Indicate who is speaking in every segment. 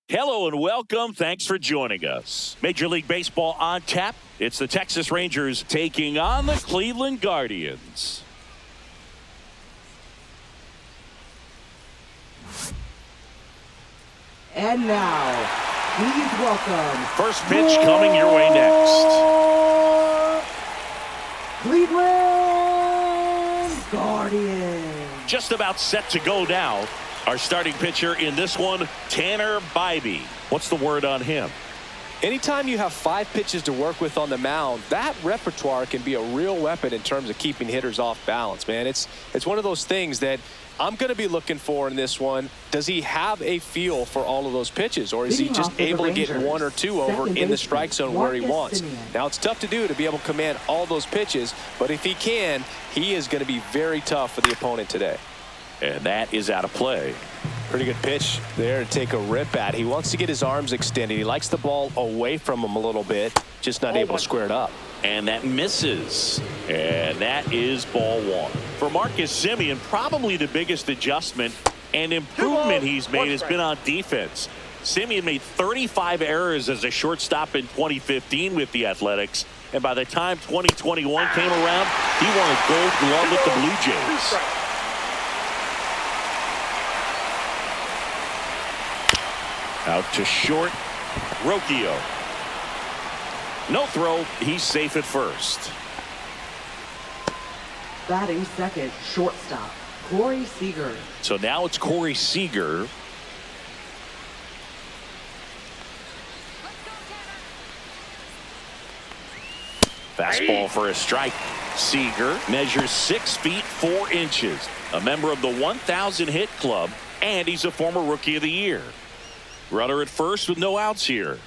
Speaker 1: Hello and welcome. Thanks for joining us. Major League Baseball on tap. It's the Texas Rangers taking on the Cleveland Guardians.
Speaker 2: And now, please welcome...
Speaker 1: First pitch coming your way next.
Speaker 2: Cleveland Guardians.
Speaker 1: Just about set to go now. Our starting pitcher in this one, Tanner Bybee. What's the word on him?
Speaker 3: Anytime you have 5 pitches to work with on the mound, that repertoire can be a real weapon in terms of keeping hitters off balance, man. It's one of those things that I'm going to be looking for in this one. Does he have a feel for all of those pitches, or is he just able to get 1 or 2 over in the strike zone where he wants? Now, it's tough to do to be able to command all those pitches, but if he can, he is going to be very tough for the opponent today.
Speaker 1: And that is out of play.
Speaker 3: Pretty good pitch there to take a rip at. He wants to get his arms extended. He likes the ball away from him a little bit, just not able to square it up.
Speaker 1: And that misses. And that is ball 1. For Marcus Semien, probably the biggest adjustment and improvement he's made has been on defense. Semien made 35 errors as a shortstop in 2015 with the Athletics. And by the time 2021 came around, he won a Gold Glove with the Blue Jays. Out to short, Rocchio. No throw, he's safe at first.
Speaker 2: Batting second, shortstop, Corey Seager.
Speaker 1: So now it's Corey Seager. Fastball for a strike. Seager measures 6 feet 4 inches, a member of the 1,000 hit club, and he's a former Rookie of the Year. Runner at first with no outs here.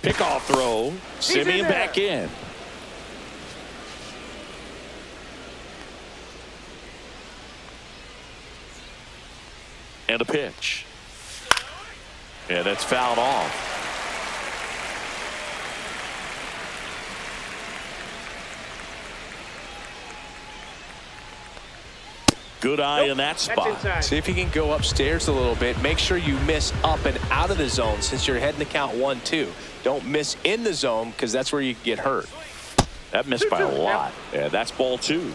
Speaker 1: Pickoff throw. Semien back in. And a pitch. And that's fouled off. Good eye in that spot.
Speaker 3: See if you can go upstairs a little bit. Make sure you miss up and out of the zone since you're heading to count 1-2. Don't miss in the zone because that's where you get hurt.
Speaker 1: That missed by a lot. Yeah, that's ball 2.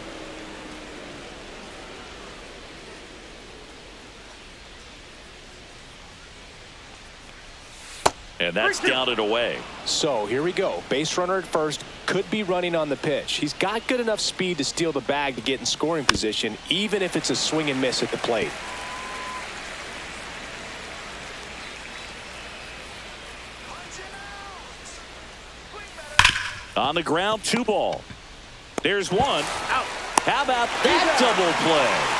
Speaker 1: And that's downed away.
Speaker 3: So here we go. Base runner at first, could be running on the pitch. He's got good enough speed to steal the bag to get in scoring position, even if it's a swing and miss at the plate.
Speaker 1: On the ground, 2 ball. There's 1. Out. How about that double play?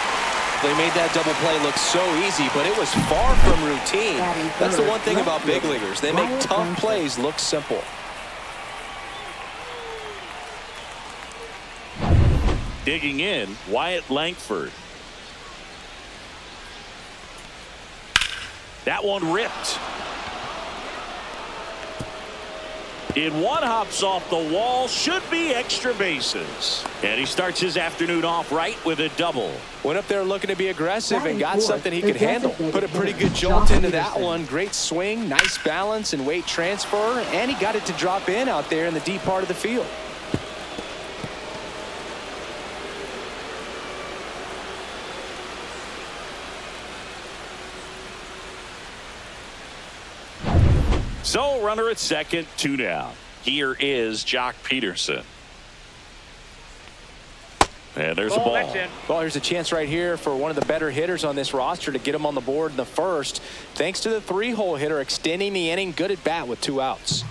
Speaker 3: They made that double play look so easy, but it was far from routine. That's the one thing about big leaguers. They make tough plays look simple.
Speaker 1: Digging in, Wyatt Langford. That one ripped. In one, hops off the wall, should be extra bases. And he starts his afternoon off right with a double.
Speaker 3: Went up there looking to be aggressive and got something he could handle. Put a pretty good jolt into that one. Great swing, nice balance and weight transfer, and he got it to drop in out there in the deep part of the field.
Speaker 1: So runner at second, 2 down. Here is Jock Peterson. And there's a ball.
Speaker 3: Well, there's a chance right here for one of the better hitters on this roster to get him on the board in the first. Thanks to the 3-hole hitter extending the inning. Good at bat with 2 outs.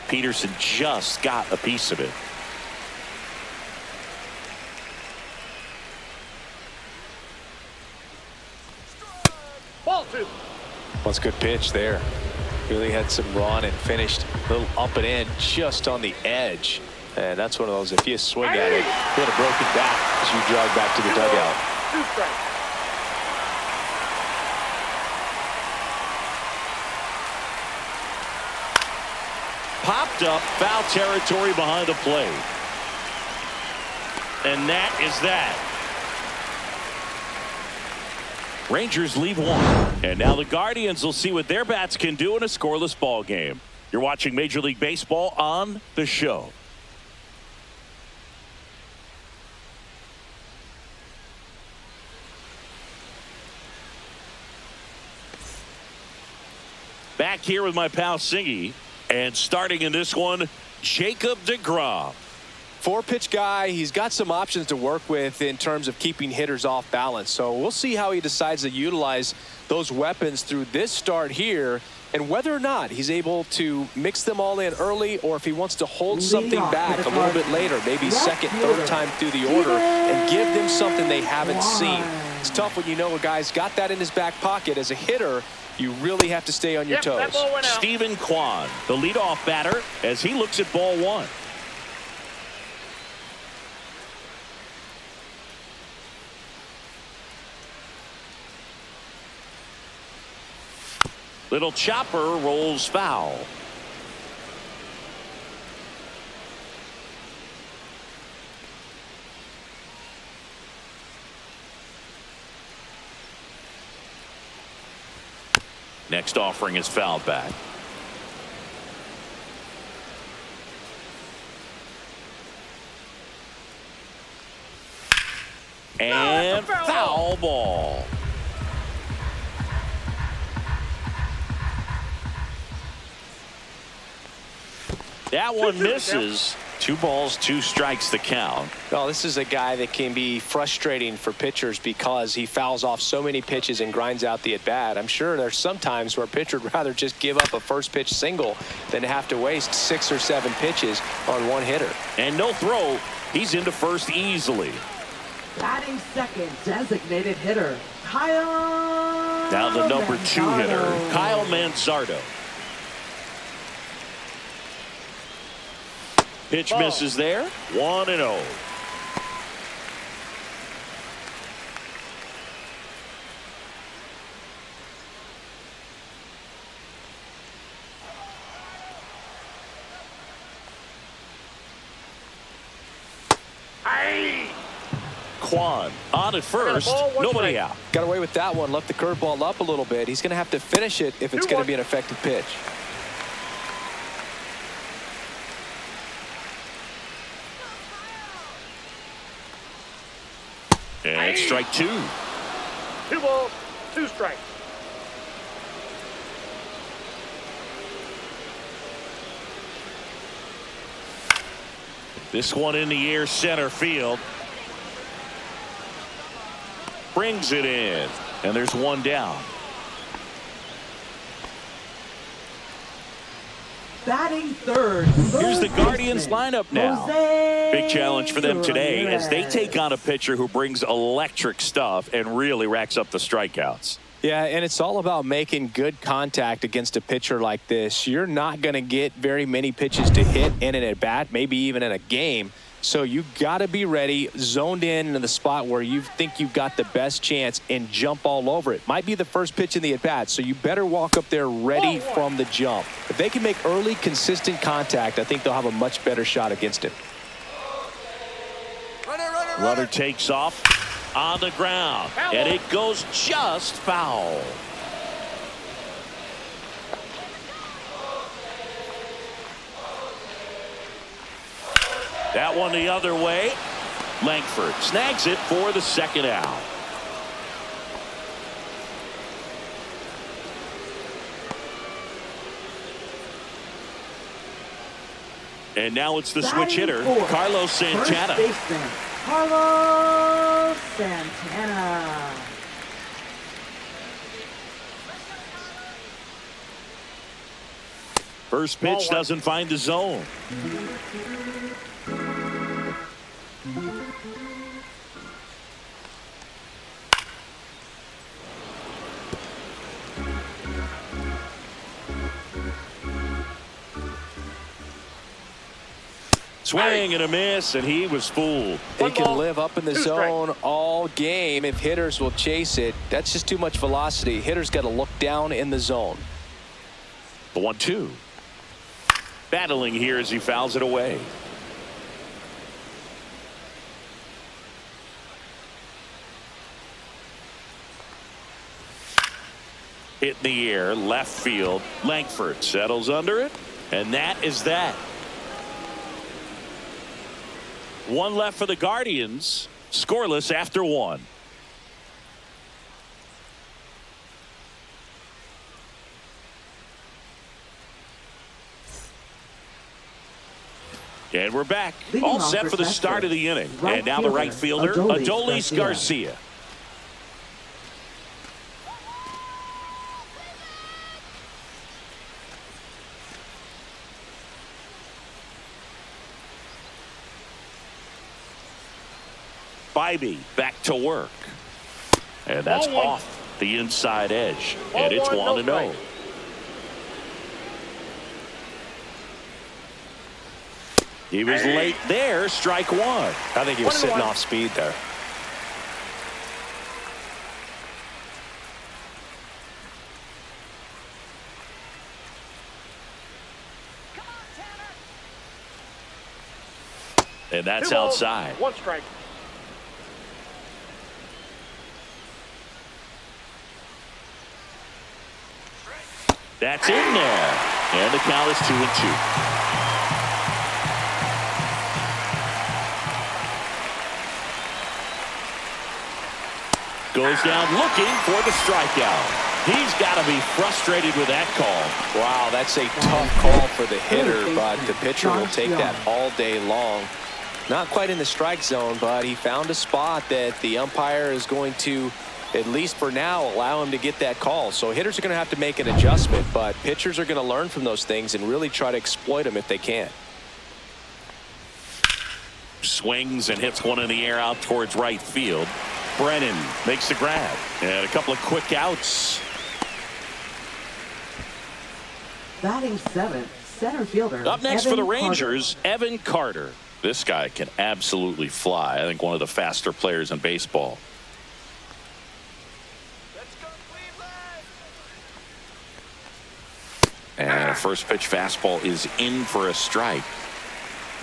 Speaker 1: Peterson just got a piece of it.
Speaker 3: Ball 2. That's a good pitch there. Really had some run and finished a little up and in just on the edge. And that's one of those, if you swing at it, you had a broken back as you jog back to the dugout.
Speaker 4: 2 strikes.
Speaker 1: Popped popped up. Foul territory behind the plate. And that is that. Rangers leave one. And now the Guardians will see what their bats can do in a scoreless ball game. You're watching Major League Baseball on The Show. Back here with my pal Singy. And starting in this one, Jacob deGrom.
Speaker 3: 4-pitch guy. He's got some options to work with in terms of keeping hitters off balance. So we'll see how he decides to utilize those weapons through this start here, and whether or not he's able to mix them all in early, or if he wants to hold something back a little bit later, maybe second, third time through the order, and give them something they haven't seen. It's tough when you know a guy's got that in his back pocket. As a hitter, you really have to stay on your toes.
Speaker 1: Stephen Kwan, the leadoff batter, as he looks at ball one. Little chopper rolls foul. Next offering is fouled back. And foul ball. That one misses. 2 balls, 2 strikes the count.
Speaker 3: Well, this is a guy that can be frustrating for pitchers because he fouls off so many pitches and grinds out the at-bat. I'm sure there's some times where a pitcher would rather just give up a first pitch single than have to waste 6 or 7 pitches on one hitter.
Speaker 1: And no throw. He's into first easily.
Speaker 2: Batting second, designated hitter, Kyle.
Speaker 1: Now the number 2 hitter, Kyle Manzardo. Pitch misses there. 1-0. Kwan on at first. Nobody out.
Speaker 3: Got away with that one. Left the curveball up a little bit. He's going to have to finish it if it's going to be an effective pitch.
Speaker 1: And strike 2.
Speaker 4: 2 balls, 2 strikes.
Speaker 1: This one in the air, center field. Brings it in. And there's 1 down.
Speaker 2: Batting third.
Speaker 1: Here's the Guardians lineup now. Big challenge for them today as they take on a pitcher who brings electric stuff and really racks up the strikeouts.
Speaker 3: Yeah, and it's all about making good contact against a pitcher like this. You're not going to get very many pitches to hit in an at-bat, maybe even in a game. So you got to be ready, zoned in the spot where you think you've got the best chance, and jump all over it. Might be the first pitch in the at-bat, so you better walk up there ready from the jump. If they can make early, consistent contact, I think they'll have a much better shot against it.
Speaker 1: Runner takes off on the ground, and it goes just foul. That one the other way. Langford snags it for the second out. And now it's the switch hitter, Carlos Santana.
Speaker 2: First baseman, Carlos Santana.
Speaker 1: First pitch doesn't find the zone. Swing and a miss, and he was fooled.
Speaker 3: He can live up in the zone all game if hitters will chase it. That's just too much velocity. Hitters got to look down in the zone.
Speaker 1: The 1-2. Battling here as he fouls it away. Hit in the air, left field. Langford settles under it, and that is that. One left for the Guardians. Scoreless after one. And we're back.
Speaker 2: Leading
Speaker 1: All
Speaker 2: off
Speaker 1: set for the
Speaker 2: Texas,
Speaker 1: start of the inning.
Speaker 2: right
Speaker 1: And now the right fielder, Adolis Garcia. Ps5 back to work. And that's off the inside edge. And it's 1-0. He was late there. Strike one.
Speaker 3: I think he was sitting off speed there.
Speaker 1: And that's outside.
Speaker 4: One strike.
Speaker 1: That's in there. And the count is 2-2. Goes down looking for the strikeout. He's got to be frustrated with that call.
Speaker 3: Wow, that's a tough call for the hitter, but the pitcher will take that all day long. Not quite in the strike zone, but he found a spot that the umpire is going to, at least for now, allow him to get that call. So hitters are going to have to make an adjustment, but pitchers are going to learn from those things and really try to exploit them if they can.
Speaker 1: Swings and hits one in the air out towards right field. Brennan makes the grab. And a couple of quick outs.
Speaker 2: Batting seventh, center fielder.
Speaker 1: Up next
Speaker 2: Evan
Speaker 1: for the
Speaker 2: Carter.
Speaker 1: Rangers, Evan Carter. This guy can absolutely fly. I think one of the faster players in baseball. And a first pitch fastball is in for a strike.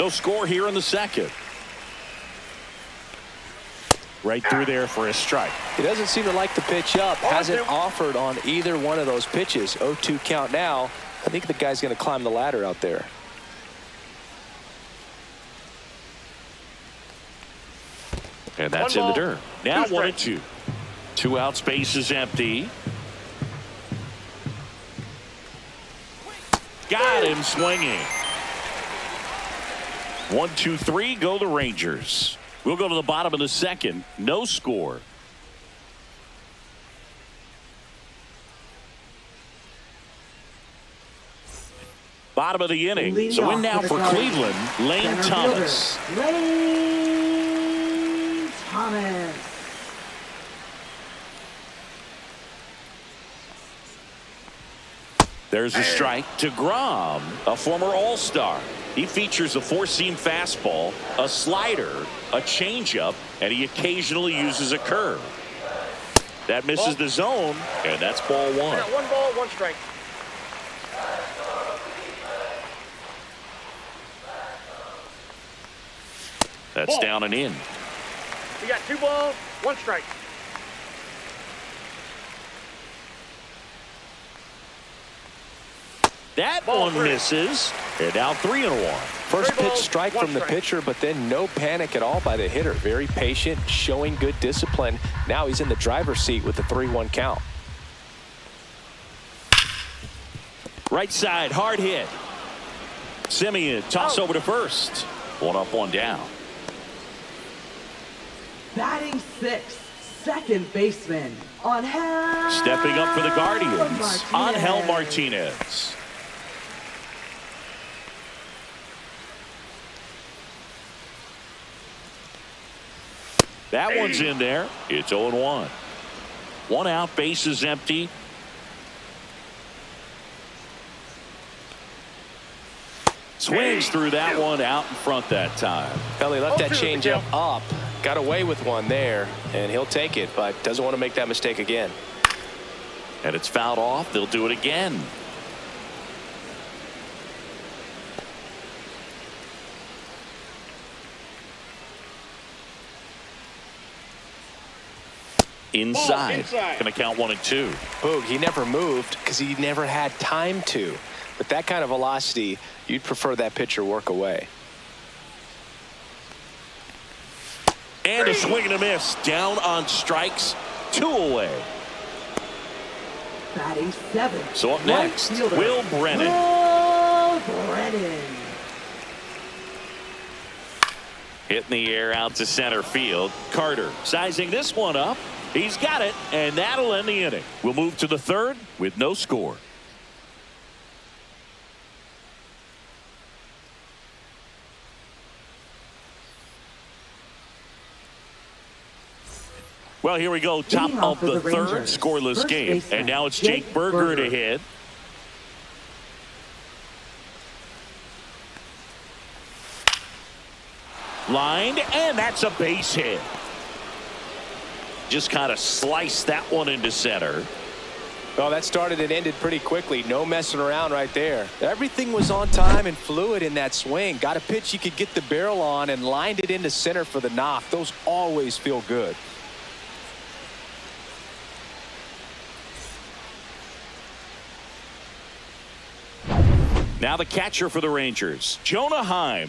Speaker 1: No score here in the second. Right through there for a strike.
Speaker 3: He doesn't seem to like the pitch up. Hasn't offered on either one of those pitches. 0-2 count now. I think the guy's going to climb the ladder out there.
Speaker 1: And that's in the dirt. Now 1-2. 2 outs, base is empty. Got him swinging. 1, 2, 3, go the Rangers. We'll go to the bottom of the second. No score. Bottom of the inning. So in now for Cleveland, Lane Thomas.
Speaker 2: Lane Thomas.
Speaker 1: There's a strike to Grom, a former All-Star. He features a four-seam fastball, a slider, a changeup, and he occasionally uses a curve. That misses the zone, and that's ball one.
Speaker 4: Got 1 ball, 1 strike.
Speaker 1: That's down and in.
Speaker 4: We got 2 balls, 1 strike.
Speaker 1: That one misses, and now 3-1.
Speaker 3: First pitch strike from the pitcher, but then no panic at all by the hitter. Very patient, showing good discipline. Now he's in the driver's seat with the 3-1 count.
Speaker 1: Right side, hard hit. Semien toss over to first. 1 up, 1 down.
Speaker 2: Batting sixth, second baseman. Angel.
Speaker 1: Stepping up for the Guardians, Angel Martinez. That one's in there. It's 0-1. 1 out, base is empty. Swings through that one out in front that time.
Speaker 3: Well, he left that changeup up. Got away with one there, and he'll take it, but doesn't want to make that mistake again.
Speaker 1: And it's fouled off. They'll do it again. Inside. Gonna count 1 and 2.
Speaker 3: Boog, he never moved because he never had time to. With that kind of velocity, you'd prefer that pitcher work away.
Speaker 1: And a swing and a miss. Down on strikes. 2 away.
Speaker 2: Batting 7.
Speaker 1: So up next,
Speaker 2: Fielder,
Speaker 1: Will Brennan.
Speaker 2: Will Brennan.
Speaker 1: Hitting the air out to center field. Carter sizing this one up. He's got it, and that'll end the inning. We'll move to the 3rd with no score. Well, here we go. Top of the 3rd, scoreless game. And now it's Jake Burger to hit. Lined, and that's a base hit. Just kind of sliced that one into center.
Speaker 3: Well, that started and ended pretty quickly. No messing around right there. Everything was on time and fluid in that swing. Got a pitch you could get the barrel on and lined it into center for the knock. Those always feel good.
Speaker 1: Now the catcher for the Rangers, Jonah Heim.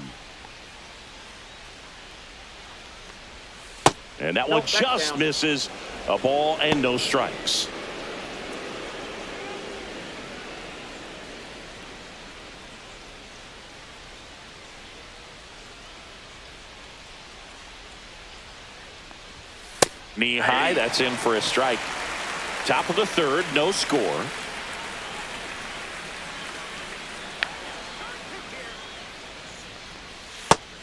Speaker 1: And that one just misses. A ball and no strikes. Knee high, that's in for a strike. Top of the 3rd, no score.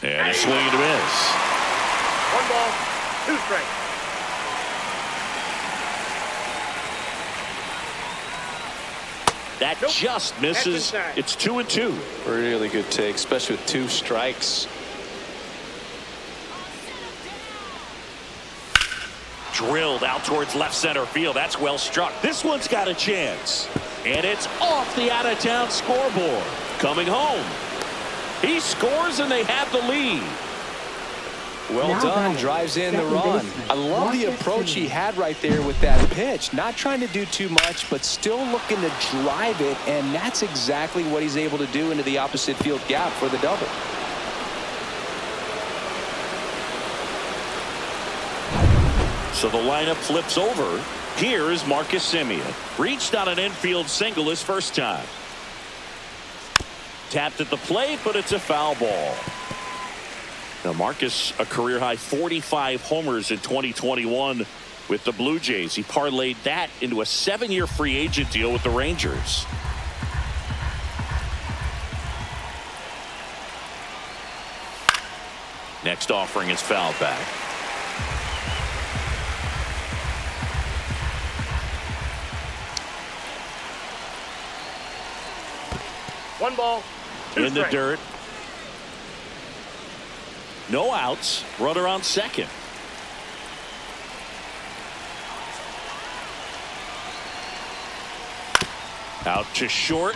Speaker 1: And a swing and a miss.
Speaker 4: 1 ball, 2 strikes.
Speaker 1: That just misses. It's 2 and 2.
Speaker 3: Really good take, especially with 2 strikes.
Speaker 1: Drilled out towards left center field. That's well struck. This one's got a chance. And it's off the out-of-town scoreboard. Coming home. He scores and they have the lead.
Speaker 3: Well done. Drives in the run. I love the approach he had right there with that pitch. Not trying to do too much, but still looking to drive it, and that's exactly what he's able to do into the opposite field gap for the double.
Speaker 1: So the lineup flips over. Here is Marcus Semien. Reached on an infield single his first time. Tapped at the plate, but it's a foul ball. Now Marcus, a career-high 45 homers in 2021 with the Blue Jays. He parlayed that into a 7-year free agent deal with the Rangers. Next offering is fouled back.
Speaker 4: One ball, 2
Speaker 1: In the
Speaker 4: strikes.
Speaker 1: dirt. No outs. Runner on second. Out to short.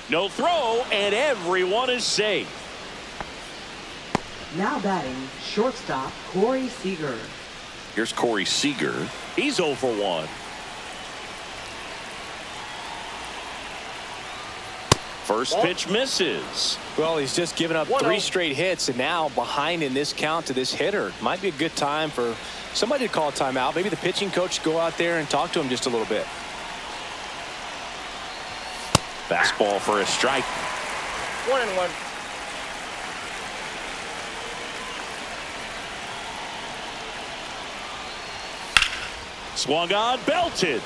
Speaker 1: No throw, and everyone is safe.
Speaker 2: Now batting, shortstop Corey Seager.
Speaker 1: Here's Corey Seager. He's 0 for 1. First pitch misses.
Speaker 3: Well, he's just given up 3 straight hits, and now behind in this count to this hitter. Might be a good time for somebody to call a timeout. Maybe the pitching coach go out there and talk to him just a little bit.
Speaker 1: Fastball for a strike.
Speaker 4: 1-1.
Speaker 1: Swung on, belted.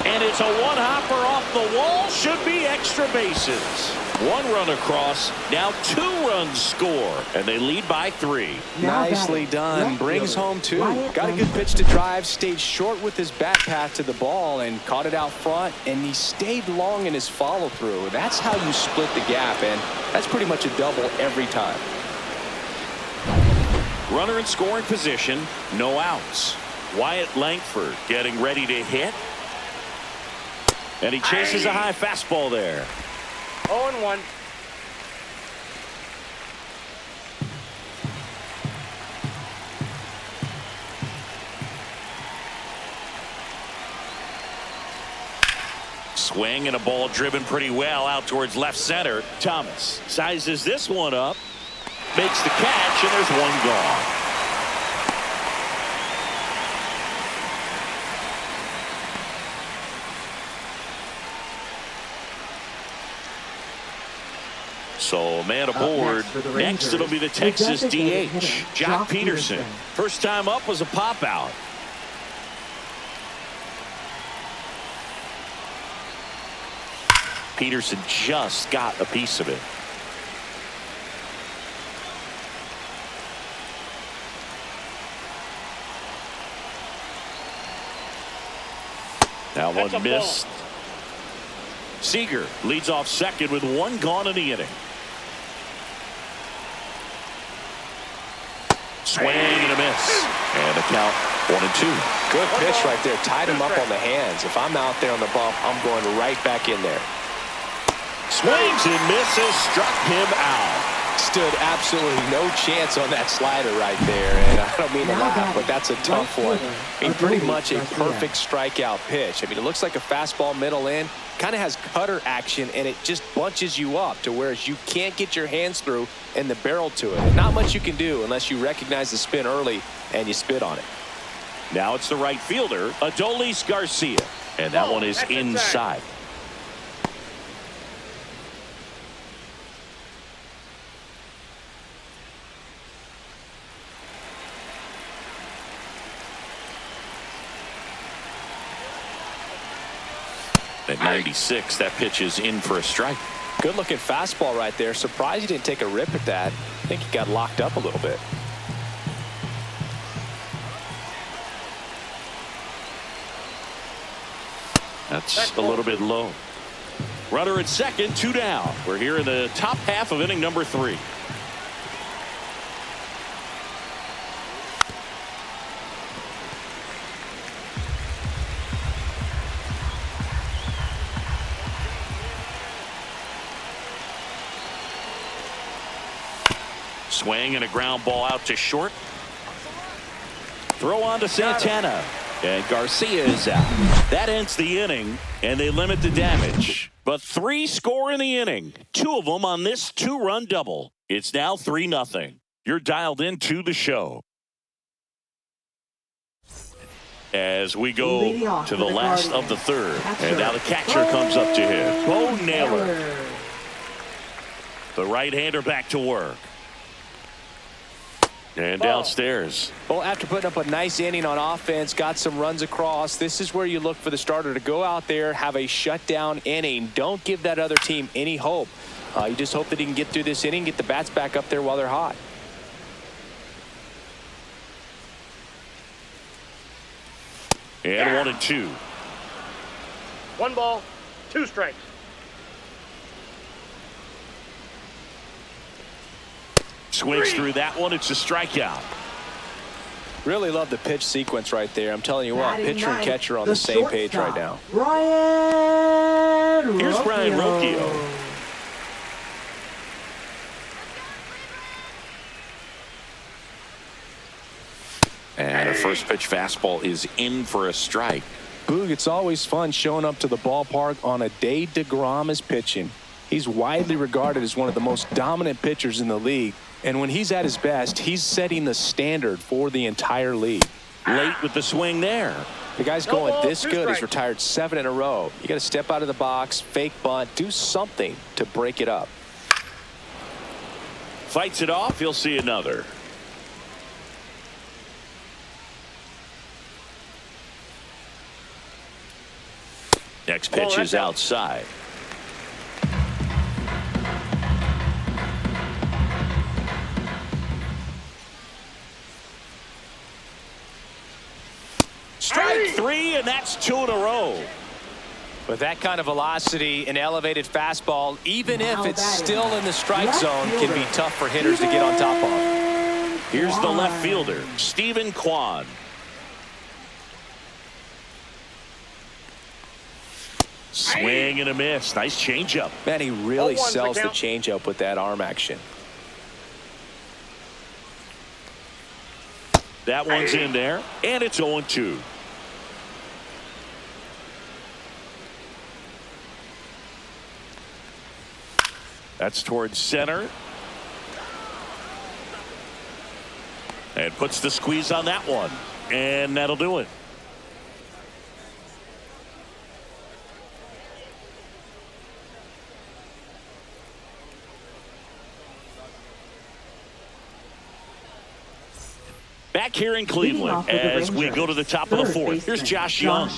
Speaker 1: And it's a one-hopper off the wall. Should be extra bases. 1 run across. Now 2 runs score. And they lead by 3.
Speaker 3: Nicely done. Brings home 2. Got a good pitch to drive. Stayed short with his bat path to the ball and caught it out front. And he stayed long in his follow-through. That's how you split the gap. And that's pretty much a double every time.
Speaker 1: Runner in scoring position. No outs. Wyatt Langford getting ready to hit. And he chases a high fastball there.
Speaker 4: 0-1.
Speaker 1: Swing and a ball driven pretty well out towards left center. Thomas sizes this one up, makes the catch, and there's one gone. So man aboard. Next it'll be the Texas DH, Jock Peterson. First time up was a pop out. Peterson just got a piece of it. That one missed. Seager leads off second with one gone in the inning. Swing and a miss. And the count 1-2.
Speaker 3: Good pitch right there. Tied him up on the hands. If I'm out there on the bump, I'm going right back in there.
Speaker 1: Swings and misses. Struck him out.
Speaker 3: Stood absolutely no chance on that slider right there. And I don't mean to laugh, but that's a tough one. I mean, pretty much a perfect strikeout pitch. I mean, it looks like a fastball middle in. Kind of has cutter action, and it just bunches you up to where you can't get your hands through and the barrel to it. And not much you can do unless you recognize the spin early and you spit on it.
Speaker 1: Now it's the right fielder, Adolis Garcia. And that one is inside. At 96, that pitch is in for a strike.
Speaker 3: Good looking fastball right there. Surprised he didn't take a rip at that. I think he got locked up a little bit.
Speaker 1: That's a little bit low. Runner at second, 2 down. We're here in the top half of inning number 3. Swing and a ground ball out to short. Throw on to Santana. And Garcia is out. That ends the inning, and they limit the damage. But 3 score in the inning. 2 of them on this 2-run double. It's now 3-0. You're dialed into the show. As we go to the last of the 3rd. And now the catcher comes up to hit. Bo Naylor. The right-hander back to work. And downstairs.
Speaker 3: Well, after putting up a nice inning on offense, got some runs across, this is where you look for the starter to go out there, have a shutdown inning. Don't give that other team any hope. You just hope that he can get through this inning, get the bats back up there while they're hot.
Speaker 1: And 1-2.
Speaker 4: 1 ball, 2 strikes.
Speaker 1: Swings through that one. It's a strikeout.
Speaker 3: Really love the pitch sequence right there. I'm telling you what, pitcher and catcher on the same page right now.
Speaker 1: Here's Brian Rocchio. And a first pitch fastball is in for a strike.
Speaker 3: Boog, it's always fun showing up to the ballpark on a day DeGrom is pitching. He's widely regarded as one of the most dominant pitchers in the league. And when he's at his best, he's setting the standard for the entire league.
Speaker 1: Late with the swing there.
Speaker 3: The guy's going this good. He's retired 7 in a row. You got to step out of the box, fake bunt, do something to break it up.
Speaker 1: Fights it off. He'll see another. Next pitch is outside. Strike 3, and that's 2 in a row.
Speaker 3: With that kind of velocity, an elevated fastball, even if it's still in the strike zone, can be tough for hitters to get on top of.
Speaker 1: Here's the left fielder, Stephen Kwan. Swing and a miss. Nice changeup.
Speaker 3: Man, he really sells the changeup with that arm action.
Speaker 1: That one's in there, and it's 0-2. That's towards center. And puts the squeeze on that one. And that'll do it. Back here in Cleveland as we go to the top of the fourth. Here's Josh Young.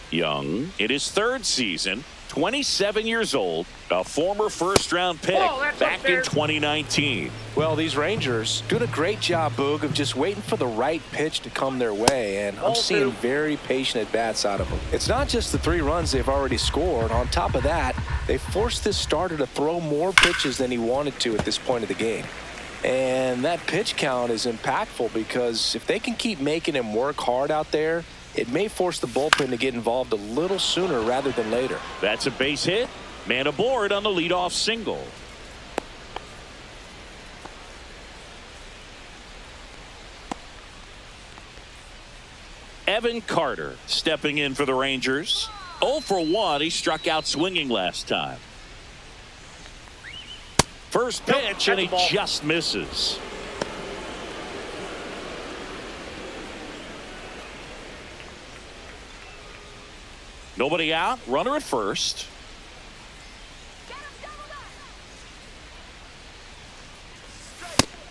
Speaker 1: Young in his third season, 27 years old, a former first-round pick back in 2019.
Speaker 3: Well, these Rangers doing a great job, Boog, of just waiting for the right pitch to come their way, and I'm seeing very patient at-bats out of them. It's not just the 3 runs they've already scored. On top of that, they forced this starter to throw more pitches than he wanted to at this point of the game. And that pitch count is impactful because if they can keep making him work hard out there, it may force the bullpen to get involved a little sooner rather than later.
Speaker 1: That's a base hit. Man aboard on the leadoff single. Evan Carter stepping in for the Rangers. 0 for 1. He struck out swinging last time. First pitch, and he just misses. Nobody out. Runner at first.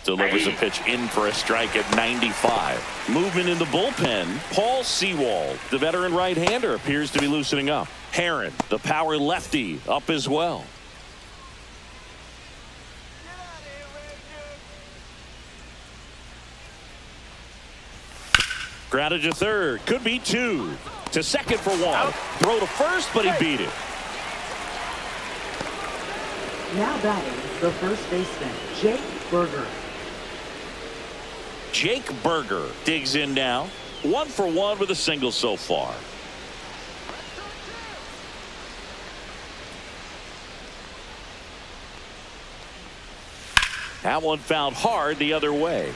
Speaker 1: Delivers a pitch in for a strike at 95. Movement in the bullpen. Paul Sewald, the veteran right-hander, appears to be loosening up. Herron, the power lefty, up as well. Grounded to third. Could be 2. To second for 1. Throw to first, but he beat it.
Speaker 2: Now batting the first baseman, Jake Berger.
Speaker 1: Jake Berger digs in now. 1 for 1 with a single so far. That one fouled hard the other way.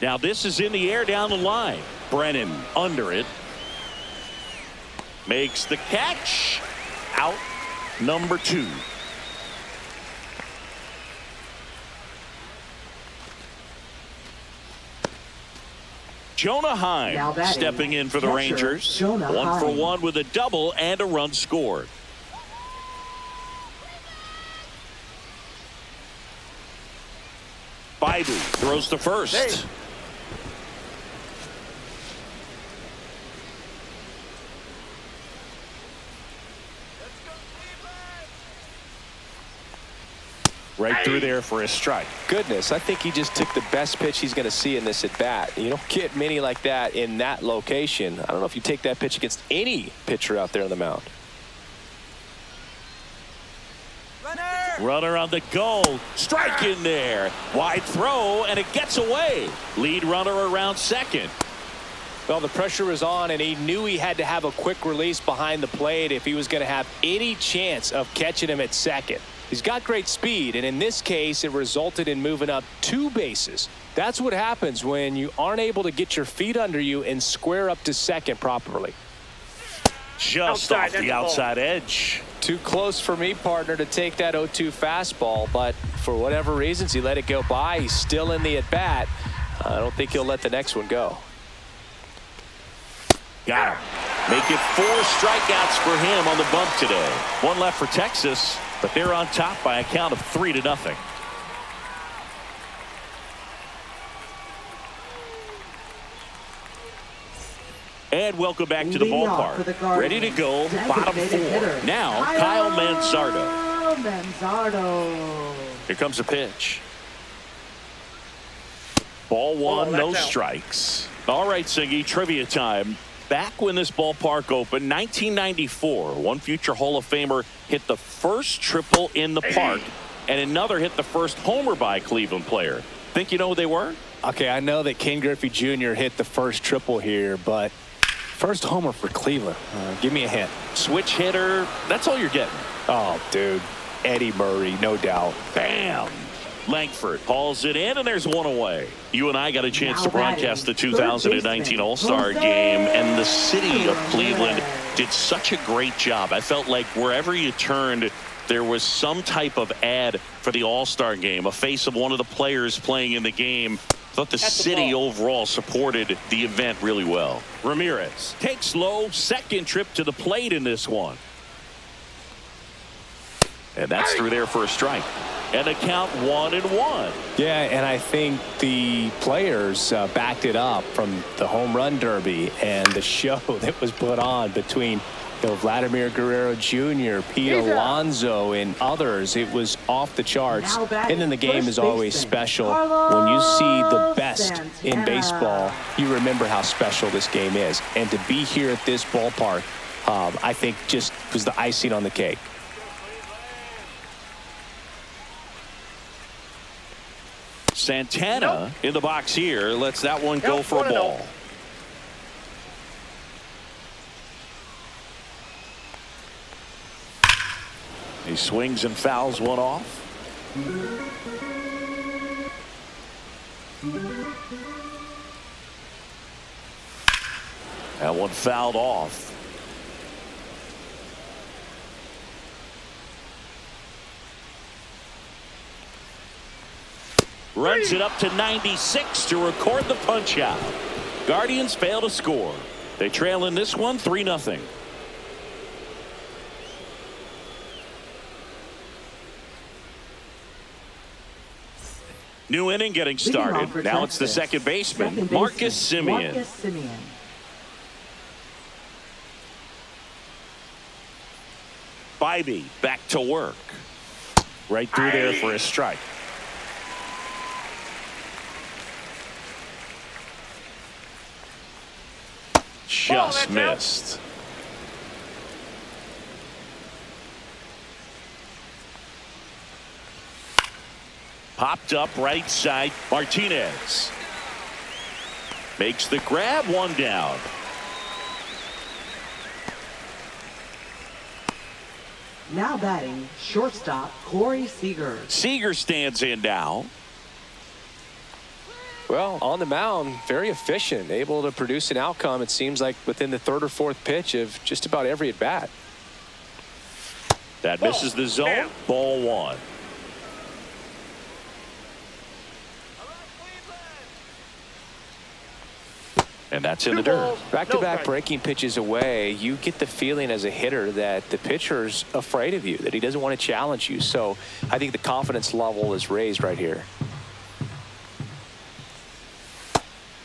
Speaker 1: Now this is in the air down the line. Brennan under it. Makes the catch. Out number 2. Jonah Heim stepping in for the Rangers. 1 for 1 with a double and a run scored. Baidu throws to first. Right through there for a strike.
Speaker 3: Goodness, I think he just took the best pitch he's going to see in this at-bat. You don't get many like that in that location. I don't know if you take that pitch against any pitcher out there on the mound.
Speaker 1: Runner on the go. Strike in there. Wide throw, and it gets away. Lead runner around second.
Speaker 3: Well, the pressure was on, and he knew he had to have a quick release behind the plate if he was going to have any chance of catching him at second. He's got great speed, and in this case, it resulted in moving up 2 bases. That's what happens when you aren't able to get your feet under you and square up to second properly.
Speaker 1: Just off the outside edge.
Speaker 3: Too close for me, partner, to take that 0-2 fastball, but for whatever reasons, he let it go by. He's still in the at-bat. I don't think he'll let the next one go.
Speaker 1: Got him. Make it 4 strikeouts for him on the bump today. 1 left for Texas, but they're on top by a count of 3-0. And welcome back to the ballpark. Ready to go, bottom 4. Now, Kyle Manzardo. Here comes a pitch. Ball 1, no strikes. All right, Singy, trivia time. Back when this ballpark opened, 1994, one future Hall of Famer hit the first triple in the park, and another hit the first homer by a Cleveland player. Think you know who they were?
Speaker 3: Okay, I know that Ken Griffey Jr. hit the first triple here, but first homer for Cleveland. Give me a hint.
Speaker 1: Switch hitter. That's all you're getting.
Speaker 3: Oh, dude. Eddie Murray, no doubt.
Speaker 1: Bam. Langford hauls it in, and there's one away. You and I got a chance to
Speaker 2: Now
Speaker 1: broadcast the
Speaker 2: batting,
Speaker 1: 2019
Speaker 2: third
Speaker 1: All-Star
Speaker 2: baseman,
Speaker 1: game, and the city of
Speaker 2: Jose
Speaker 1: Cleveland
Speaker 2: Ramirez.
Speaker 1: did such a great job. I felt like wherever you turned, there was some type of ad for the All-Star game, a face of one of the players playing in the game. I thought the city overall supported the event really well. Ramirez takes low, second trip to the plate in this one. And that's through there for a strike. And a count 1-1.
Speaker 3: Yeah, and I think the players backed it up from the home run derby and the show that was put on between Vladimir Guerrero Jr., Pete Alonso, and others. It was off the charts. And then the game is always special. When you see the best in baseball, you remember how special this game is. And to be here at this ballpark, I think just was the icing on the cake.
Speaker 1: Santana in the box here lets that one go for a ball. He swings and fouls one off. That one fouled off. Runs it up to 96 to record the punch out. Guardians fail to score. They trail in this one 3-0. New inning getting started. Now it's the second baseman, Marcus Semien. Bybee back to work. Right through there for a strike. Just missed. Popped up right side. Martinez makes the grab, one down.
Speaker 2: Now batting, shortstop Corey Seager.
Speaker 1: Seager stands in now.
Speaker 3: Well, on the mound, very efficient, able to produce an outcome, it seems like, within the third or fourth pitch of just about every at bat.
Speaker 1: That misses the zone. Ball one. And that's in the dirt.
Speaker 3: Back-to-back breaking pitches away, you get the feeling as a hitter that the pitcher's afraid of you, that he doesn't want to challenge you. So I think the confidence level is raised right here.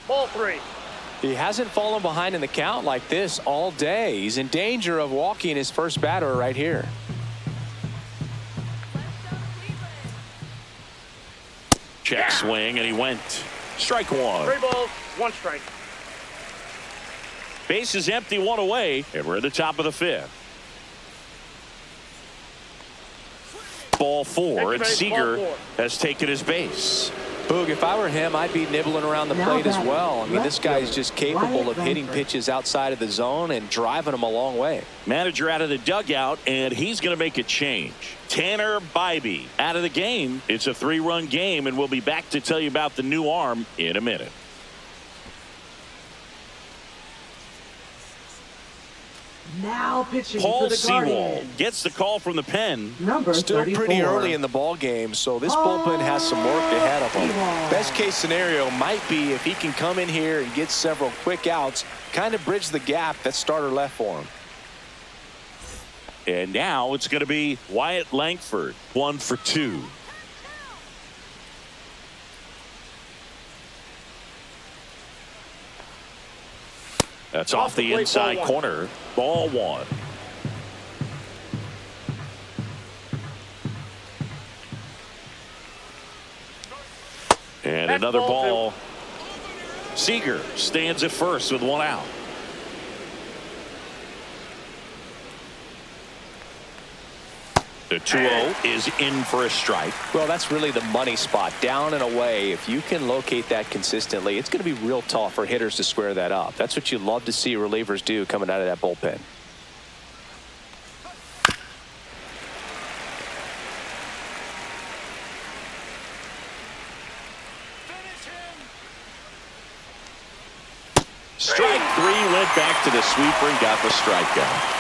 Speaker 4: Ball three.
Speaker 3: He hasn't fallen behind in the count like this all day. He's in danger of walking his first batter right here.
Speaker 1: Check swing, and he went. Strike one.
Speaker 4: 3 balls, 1 strike.
Speaker 1: Base is empty, one away, and we're at the top of the fifth. Ball four, and Seager has taken his base.
Speaker 3: Boog, if I were him, I'd be nibbling around the plate as well. I mean, this guy's just capable of hitting pitches outside of the zone and driving them a long way.
Speaker 1: Manager out of the dugout, and he's going to make a change. Tanner Bybee out of the game. It's a 3-run game, and we'll be back to tell you about the new arm in a minute.
Speaker 2: Now pitching
Speaker 1: Paul
Speaker 2: for the
Speaker 1: Sewald
Speaker 2: Guardians.
Speaker 1: gets the call from the pen.
Speaker 2: Number
Speaker 3: Still
Speaker 2: 34.
Speaker 3: pretty early in the ball game, so this bullpen has some work ahead of him. Best case scenario might be if he can come in here and get several quick outs, kind of bridge the gap that starter left for him.
Speaker 1: And now it's going to be Wyatt Langford, 1 for 2. That's off the inside corner. Ball one. And another ball. Seager stands at first with 1 out. The 2-0 is in for a strike.
Speaker 3: Well, that's really the money spot, down and away. If you can locate that consistently, it's going to be real tough for hitters to square that up. That's what you love to see relievers do coming out of that bullpen.
Speaker 1: Strike three, went back to the sweeper and got the strikeout.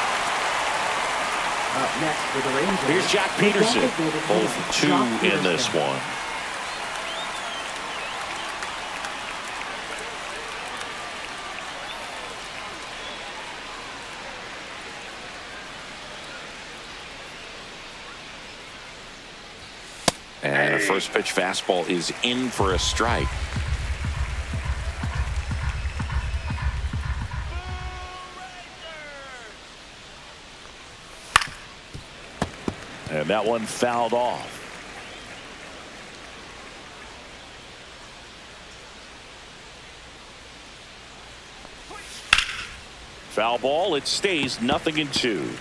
Speaker 2: Up next for the Rangers.
Speaker 1: Here's Jack
Speaker 2: the
Speaker 1: Peterson.
Speaker 2: designated
Speaker 1: 0-2
Speaker 2: Jock
Speaker 1: in this
Speaker 2: Peterson.
Speaker 1: one. And the first pitch fastball is in for a strike. And that one fouled off. Foul ball. It stays 0-2.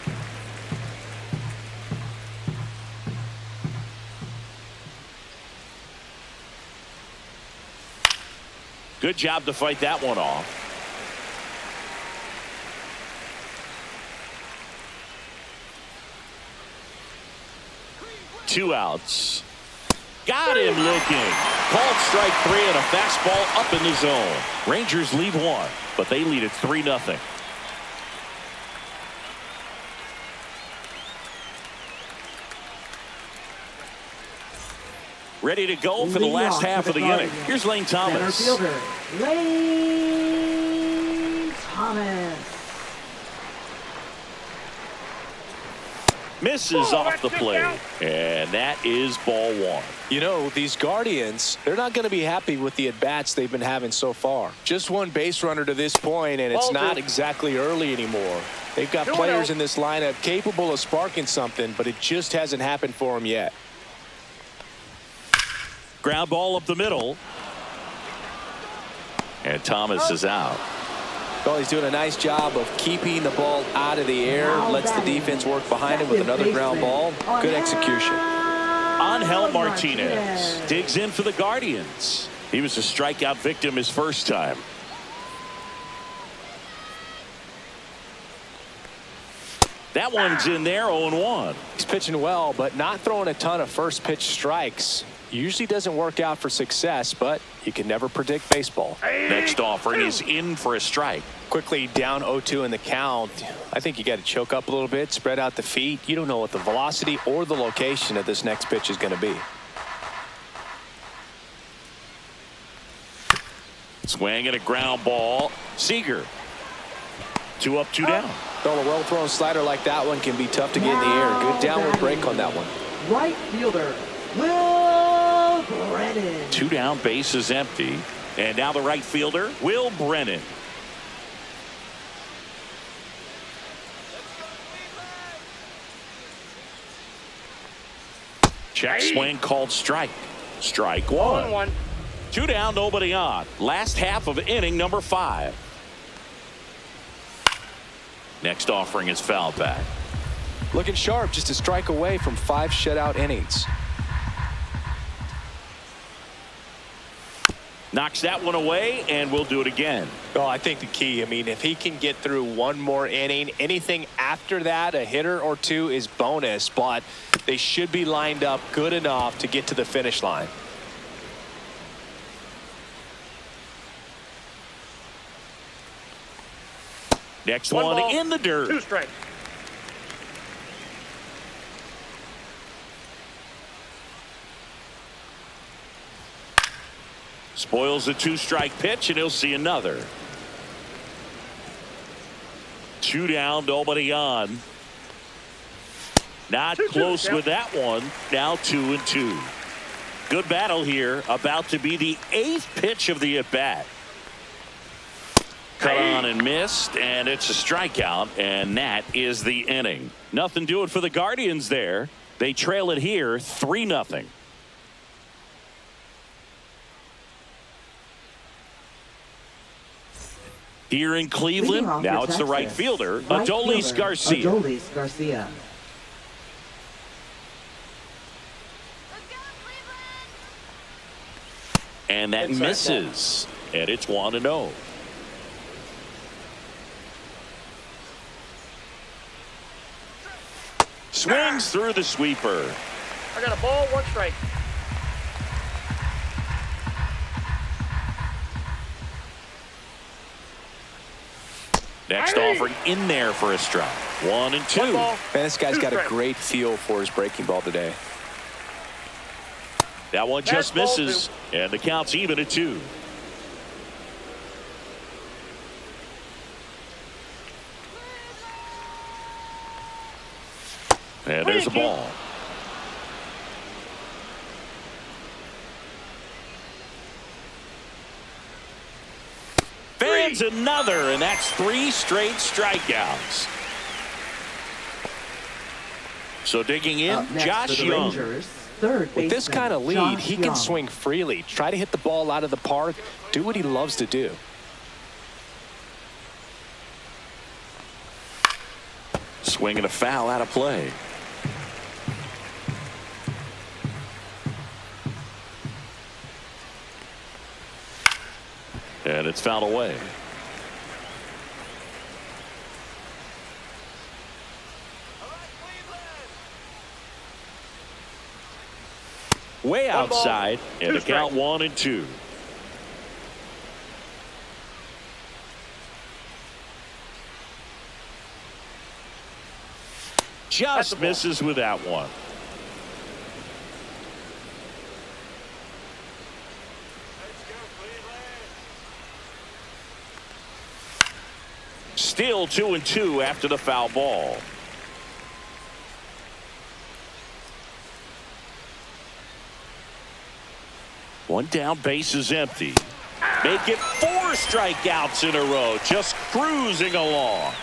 Speaker 1: Good job to fight that one off. Two outs. Got him looking. Called strike three and a fastball up in the zone. Rangers lead one, but they lead it 3-0. Ready to go for the last half of the inning. Here's Lane Thomas.
Speaker 2: Center fielder, Lane Thomas.
Speaker 1: Misses off the plate. And that is ball one.
Speaker 3: You know, these Guardians, they're not going to be happy with the at-bats they've been having so far. Just one base runner to this point, and it's not exactly early anymore. They've got players in this lineup capable of sparking something, but it just hasn't happened for them yet.
Speaker 1: Ground ball up the middle. And Thomas is out.
Speaker 3: Well, he's doing a nice job of keeping the ball out of the air. Lets the defense work behind him with another ground ball. Good execution.
Speaker 1: Angel Martinez digs in for the Guardians. He was a strikeout victim his first time. That one's in there, 0-1.
Speaker 3: He's pitching well, but not throwing a ton of first pitch strikes. Usually doesn't work out for success, but you can never predict baseball.
Speaker 1: Next offering is in for a strike.
Speaker 3: Quickly down 0-2 in the count. I think you got to choke up a little bit, spread out the feet. You don't know what the velocity or the location of this next pitch is going to be.
Speaker 1: Swing and a ground ball. Seager. 2 up, 2 down.
Speaker 3: Well, a well-thrown slider like that one can be tough to get in the air. Good downward break on that one.
Speaker 2: Right fielder, Will Brennan.
Speaker 1: 2 down, base is empty. And now the right fielder, Will Brennan. Check swing called strike. Strike one.
Speaker 4: 1-1.
Speaker 1: 2 down, nobody on. Last half of inning number 5. Next offering is foul back.
Speaker 3: Looking sharp, just a strike away from 5 shutout innings.
Speaker 1: Knocks that one away, and we'll do it again.
Speaker 3: Oh, I think the key, I mean, if he can get through one more inning, anything after that, a hitter or two is bonus, but they should be lined up good enough to get to the finish line.
Speaker 1: Next
Speaker 4: One
Speaker 1: one
Speaker 4: ball,
Speaker 1: in the dirt.
Speaker 4: 2 strikes.
Speaker 1: Spoils the 2-strike pitch, and he'll see another. 2 down, nobody on. Not close with that one. Now 2-2. Good battle here. About to be the 8th pitch of the at-bat. Cut on and missed, and it's a strikeout, and that is the inning. Nothing doing for the Guardians there. They trail it here 3-0. Here in Cleveland, now it's the right fielder, Adolis Garcia.
Speaker 2: Adolis Garcia.
Speaker 1: And that misses, and it's 1-0. Swings through the sweeper.
Speaker 4: I got a ball, 1 strike.
Speaker 1: Next offering in there for a strike. 1-2.
Speaker 3: Man, this guy's got a great feel for his breaking ball today.
Speaker 1: That one just misses, and the count's even at 2. And there's the ball. Fans another, and that's 3 straight strikeouts. So digging in, Josh Young.
Speaker 3: With this kind of lead, he can swing freely, try to hit the ball out of the park, do what he loves to do.
Speaker 1: Swinging a foul out of play. And it's fouled away. Way outside, and the count 1-2. Just misses with that one. Still 2-2 after the foul ball. One down, base is empty. Make it 4 strikeouts in a row, just cruising along.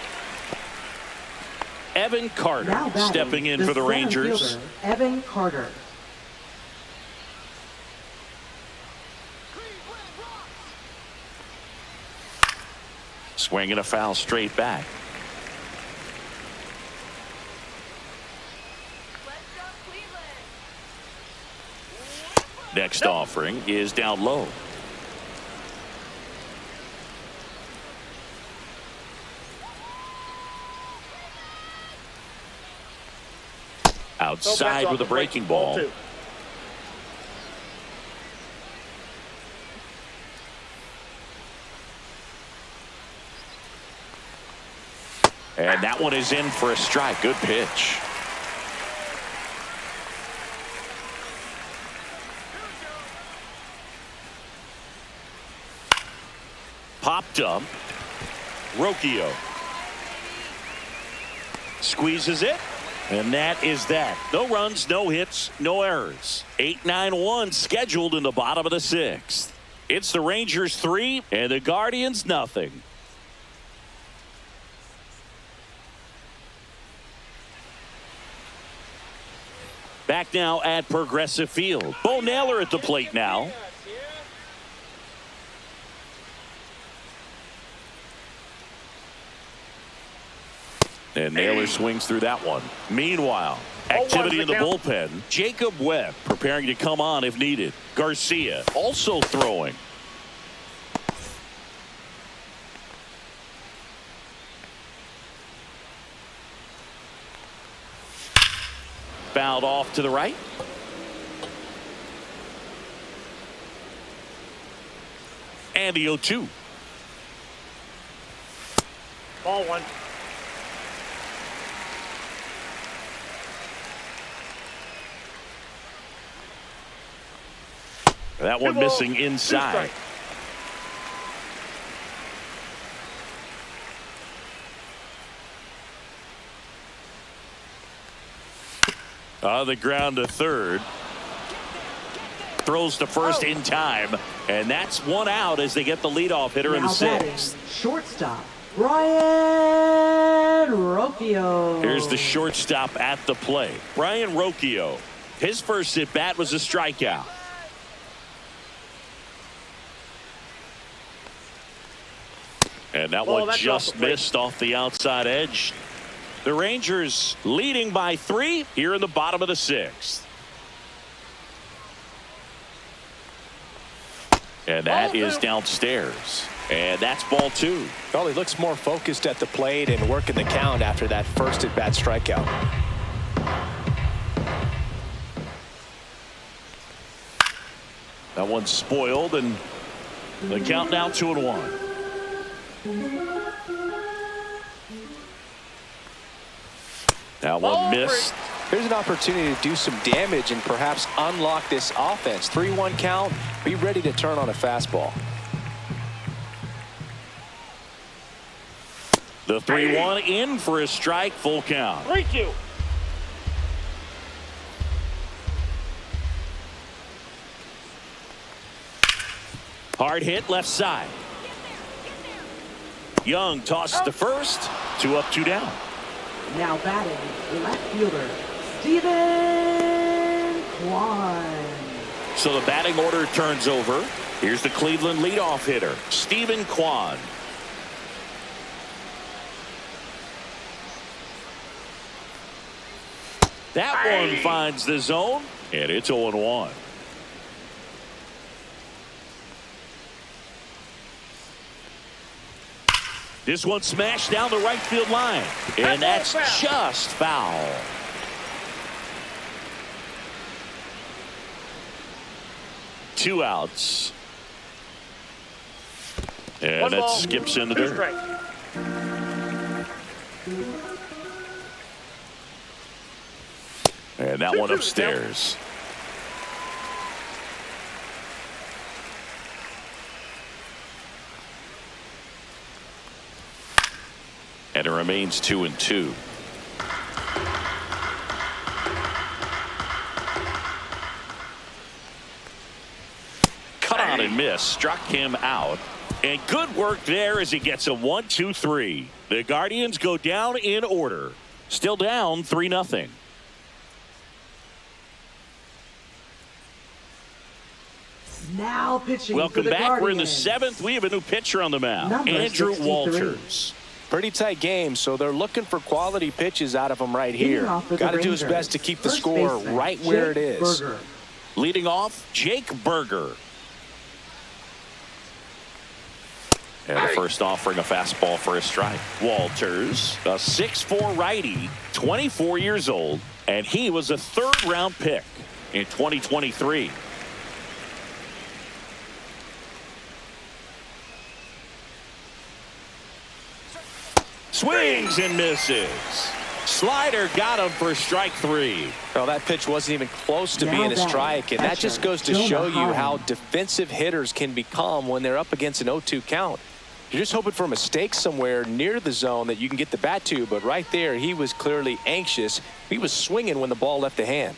Speaker 1: Evan Carter stepping in for the Rangers.
Speaker 2: Evan Carter.
Speaker 1: Swinging a foul straight back. Next offering is down low. Outside with a breaking ball. And that one is in for a strike. Good pitch. Popped up. Rocchio squeezes it. And that is that. No runs, no hits, no errors. 8-9-1 scheduled in the bottom of the 6th. It's the Rangers 3 and the Guardians nothing. Back now at Progressive Field. Bo Naylor at the plate now. And Naylor swings through that one. Meanwhile, activity in the bullpen. Jacob Webb preparing to come on if needed. Garcia also throwing. Fouled off to the right. And the 0-2.
Speaker 4: Ball 1.
Speaker 1: That one missing inside. On the ground to third. Throws to first in time. And that's one out as they get the leadoff hitter in the 6th.
Speaker 2: Shortstop, Brian Rocchio.
Speaker 1: Here's the shortstop at the plate. Brian Rocchio. His first at bat was a strikeout. And that one just missed off the outside edge. The Rangers leading by 3 here in the bottom of the 6th. And that is downstairs. And that's ball 2.
Speaker 3: Well, he looks more focused at the plate and working the count after that first at-bat strikeout.
Speaker 1: That one's spoiled, and the count now 2-1. That one missed.
Speaker 3: Here's an opportunity to do some damage and perhaps unlock this offense. 3-1 count. Be ready to turn on a fastball.
Speaker 1: The 3-1 in for a strike, full count.
Speaker 4: 3-2.
Speaker 1: Hard hit left side. Young tosses to first. 2 up, 2 down.
Speaker 2: Now batting, left fielder, Stephen Kwan.
Speaker 1: So the batting order turns over. Here's the Cleveland leadoff hitter, Stephen Kwan. That one finds the zone, and it's 0-1. This one smashed down the right field line, and that's just foul. Two outs. And that skips in the dirt. And that one upstairs. And it remains 2-2. Cut on and miss. Struck him out. And good work there as he gets a 1-2-3. The Guardians go down in order. Still down 3-0.
Speaker 2: Now pitching.
Speaker 1: Welcome
Speaker 2: for the
Speaker 1: back.
Speaker 2: Guardians.
Speaker 1: We're in the 7th. We have a new pitcher on the mound.
Speaker 2: Number
Speaker 1: Andrew
Speaker 2: 63.
Speaker 1: Walters.
Speaker 3: Pretty tight game, so they're looking for quality pitches out of him right here. Got to do his best to keep the score right where it is.
Speaker 2: Berger.
Speaker 1: Leading off, Jake Berger. And the first offering, a fastball for a strike. Walters, a 6'4" righty, 24 years old, and he was a third-round pick in 2023. Swings and misses. Slider got him for strike 3.
Speaker 3: Well, that pitch wasn't even close to being a strike, and that just goes to show you how defensive hitters can become when they're up against an 0-2 count. You're just hoping for a mistake somewhere near the zone that you can get the bat to, but right there, he was clearly anxious. He was swinging when the ball left the hand.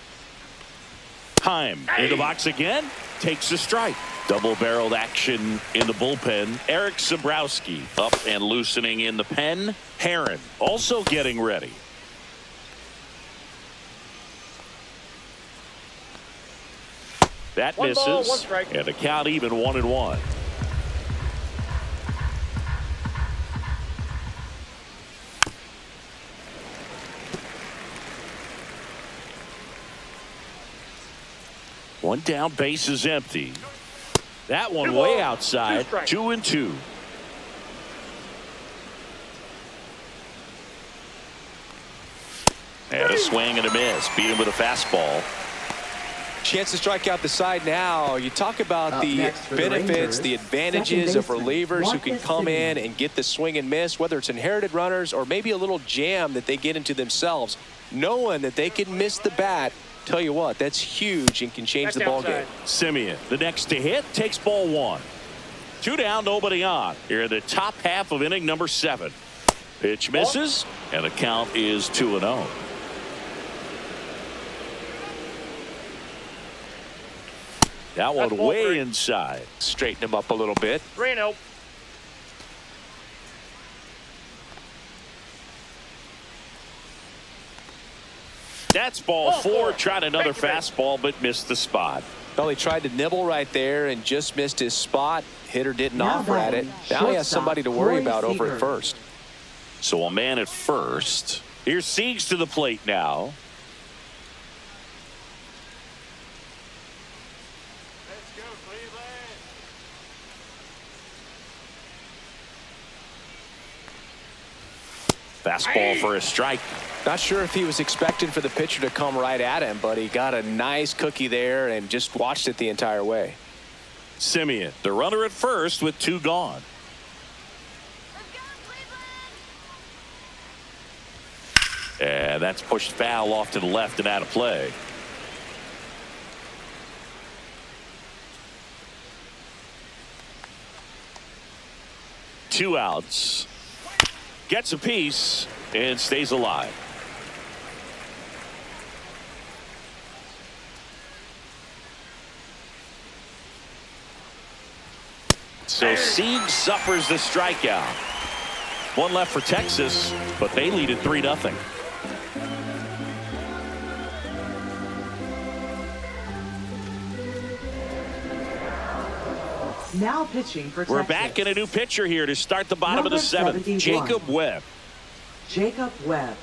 Speaker 1: Heim in the box again, takes a strike. Double-barreled action in the bullpen. Eric Sabrowski up and loosening in the pen. Herron also getting ready. That
Speaker 4: One
Speaker 1: misses,
Speaker 4: ball, one strike.
Speaker 1: and the count even 1-1. One down, base is empty. That one way outside, 2-2. And a swing and a miss. Beat him with a fastball.
Speaker 3: Chance to strike out the side now. You talk about the benefits, the advantages of relievers who can come in and get the swing and miss, whether it's inherited runners or maybe a little jam that they get into themselves. Knowing that they can miss the bat, tell you what, that's huge and can change the ball game.
Speaker 1: Simeon, the next to hit, takes ball 1. 2 down, nobody on. Here in the top half of inning number 7. Pitch misses, and the count is 2-0. That one way inside.
Speaker 3: Straighten him up a little bit.
Speaker 4: 3-0.
Speaker 1: That's ball 4. Tried another fastball, but missed the spot.
Speaker 3: Well, he tried to nibble right there and just missed his spot. Hitter didn't offer at it. Now he has somebody to worry about over at first.
Speaker 1: So a man at first. Here's Siegs to the plate now. Fastball for a strike.
Speaker 3: Not sure if he was expecting for the pitcher to come right at him, but he got a nice cookie there and just watched it the entire way.
Speaker 1: Simeon, the runner at first with 2 gone. And that's pushed foul off to the left and out of play. Two outs. Gets a piece and stays alive. So Sieg suffers the strikeout. One left for Texas, but they lead at 3-0.
Speaker 2: Now pitching for Texas.
Speaker 1: We're back in a new pitcher here to start the bottom of the seventh.
Speaker 2: 71.
Speaker 1: Jacob Webb.
Speaker 2: Jacob Webb.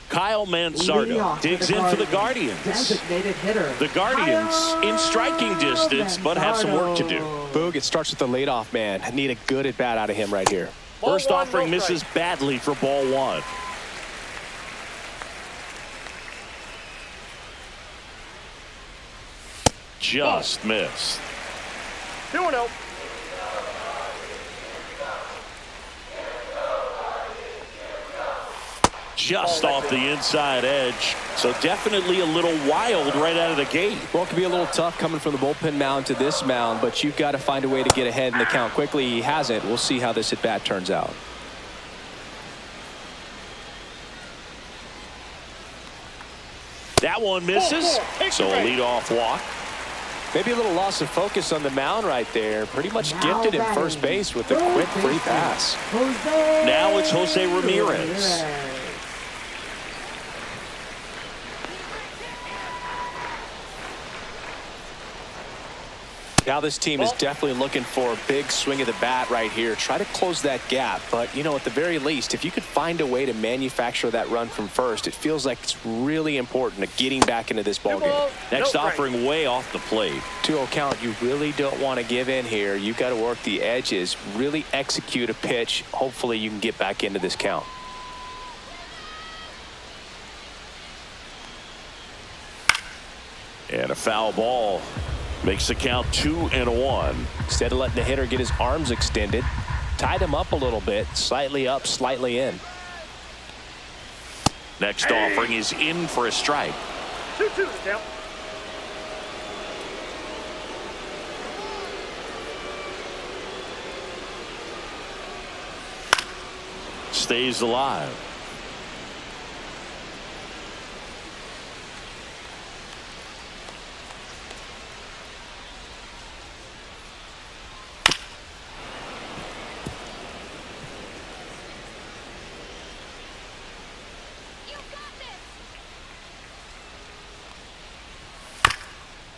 Speaker 1: Kyle
Speaker 2: Leading
Speaker 1: Mansardo
Speaker 2: off
Speaker 1: digs in for the Guardians.
Speaker 2: Designated hitter.
Speaker 1: The Guardians in striking distance, but have some work to do.
Speaker 3: Boog, it starts with the leadoff man. I need a good at bat out of him right here.
Speaker 4: Ball
Speaker 1: First
Speaker 4: one,
Speaker 1: offering
Speaker 4: no
Speaker 1: misses
Speaker 4: strike.
Speaker 1: badly for ball one. Just missed.
Speaker 4: 2-0.
Speaker 1: Just off the inside edge. So definitely a little wild right out of the gate.
Speaker 3: Well, it can be a little tough coming from the bullpen mound to this mound, but you've got to find a way to get ahead in the count quickly. He hasn't. We'll see how this at bat turns out.
Speaker 1: That one misses. So a leadoff walk.
Speaker 3: Maybe a little loss of focus on the mound right there. Pretty much gifted in first base with a quick free pass.
Speaker 1: Now it's Jose Ramirez.
Speaker 3: Now this team is definitely looking for a big swing of the bat right here. Try to close that gap. But, you know, at the very least, if you could find a way to manufacture that run from first, it feels like it's really important to getting back into this ballgame.
Speaker 1: Next offering way off the plate.
Speaker 3: 2-0 count. You really don't want to give in here. You've got to work the edges, really execute a pitch. Hopefully you can get back into this count.
Speaker 1: And a foul ball. Makes the count 2-1.
Speaker 3: Instead of letting the hitter get his arms extended, tied him up a little bit, slightly up, slightly in.
Speaker 1: Next offering is in for a strike.
Speaker 4: 2-2 count.
Speaker 1: Stays alive.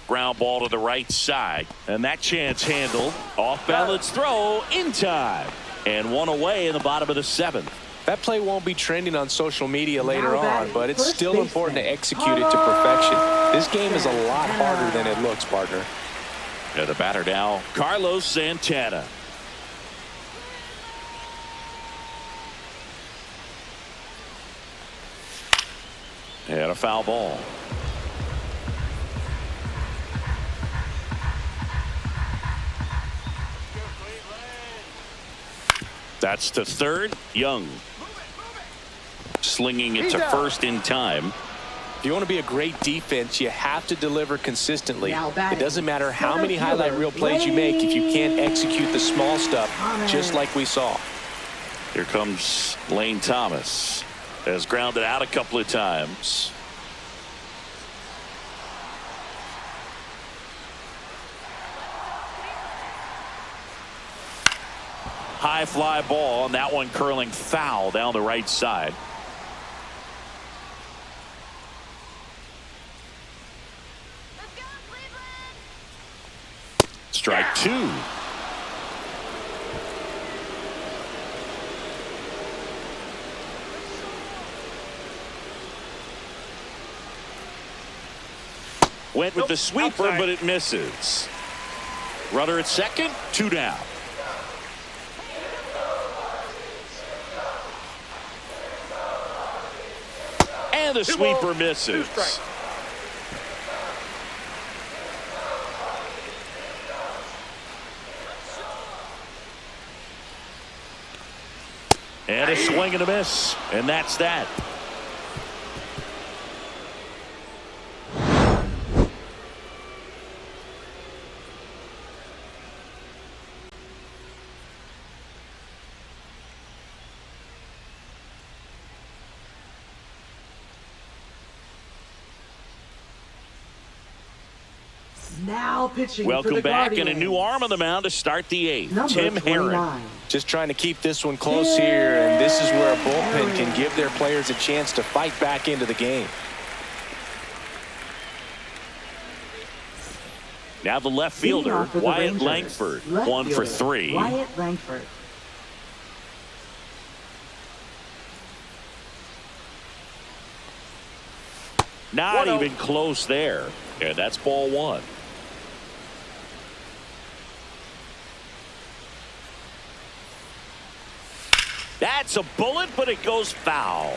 Speaker 1: Ground ball to the right side, and that chance handled. Off balance throw in time, and one away in the bottom of the seventh.
Speaker 3: That play won't be trending on social media later
Speaker 2: Now
Speaker 3: on,
Speaker 2: batting
Speaker 3: but it's
Speaker 2: first
Speaker 3: still important to
Speaker 2: baseman.
Speaker 3: execute it to perfection. This game is a lot harder than it looks, partner.
Speaker 1: And the batter now, Carlos Santana. And a foul ball. That's to third. Young slinging it to first in time.
Speaker 3: If you want to be a great defense, you have to deliver consistently.
Speaker 2: Now batting,
Speaker 3: It doesn't matter how
Speaker 2: center
Speaker 3: many highlight
Speaker 2: fielder,
Speaker 3: reel plays you make if you can't execute the small stuff, just like we saw.
Speaker 1: Here comes Lane Thomas. Has grounded out a couple of times. High fly ball, and that one curling foul down the right side. Strike two. Went with the sweeper,
Speaker 4: outside.
Speaker 1: but it misses. Runner at second, 2 down. And the sweeper misses.
Speaker 4: 2 strikes.
Speaker 1: And a swing and a miss. And that's that.
Speaker 2: Now pitching.
Speaker 1: Welcome
Speaker 2: for the
Speaker 1: back, and a
Speaker 2: Guardians.
Speaker 1: new arm on the mound to start the eighth.
Speaker 2: Number
Speaker 1: Tim
Speaker 2: 29.
Speaker 1: Herron.
Speaker 3: Just trying to keep this one close here, and this is where a bullpen can give their players a chance to fight back into the game.
Speaker 1: Now the left
Speaker 2: Leading
Speaker 1: fielder,
Speaker 2: off for the
Speaker 1: Wyatt
Speaker 2: Rangers,
Speaker 1: Langford,
Speaker 2: left
Speaker 1: 1 for
Speaker 2: fielder,
Speaker 1: 3.
Speaker 2: Wyatt Langford.
Speaker 1: Not
Speaker 4: 1-0.
Speaker 1: even close there. And that's ball 1. That's a bullet, but it goes foul.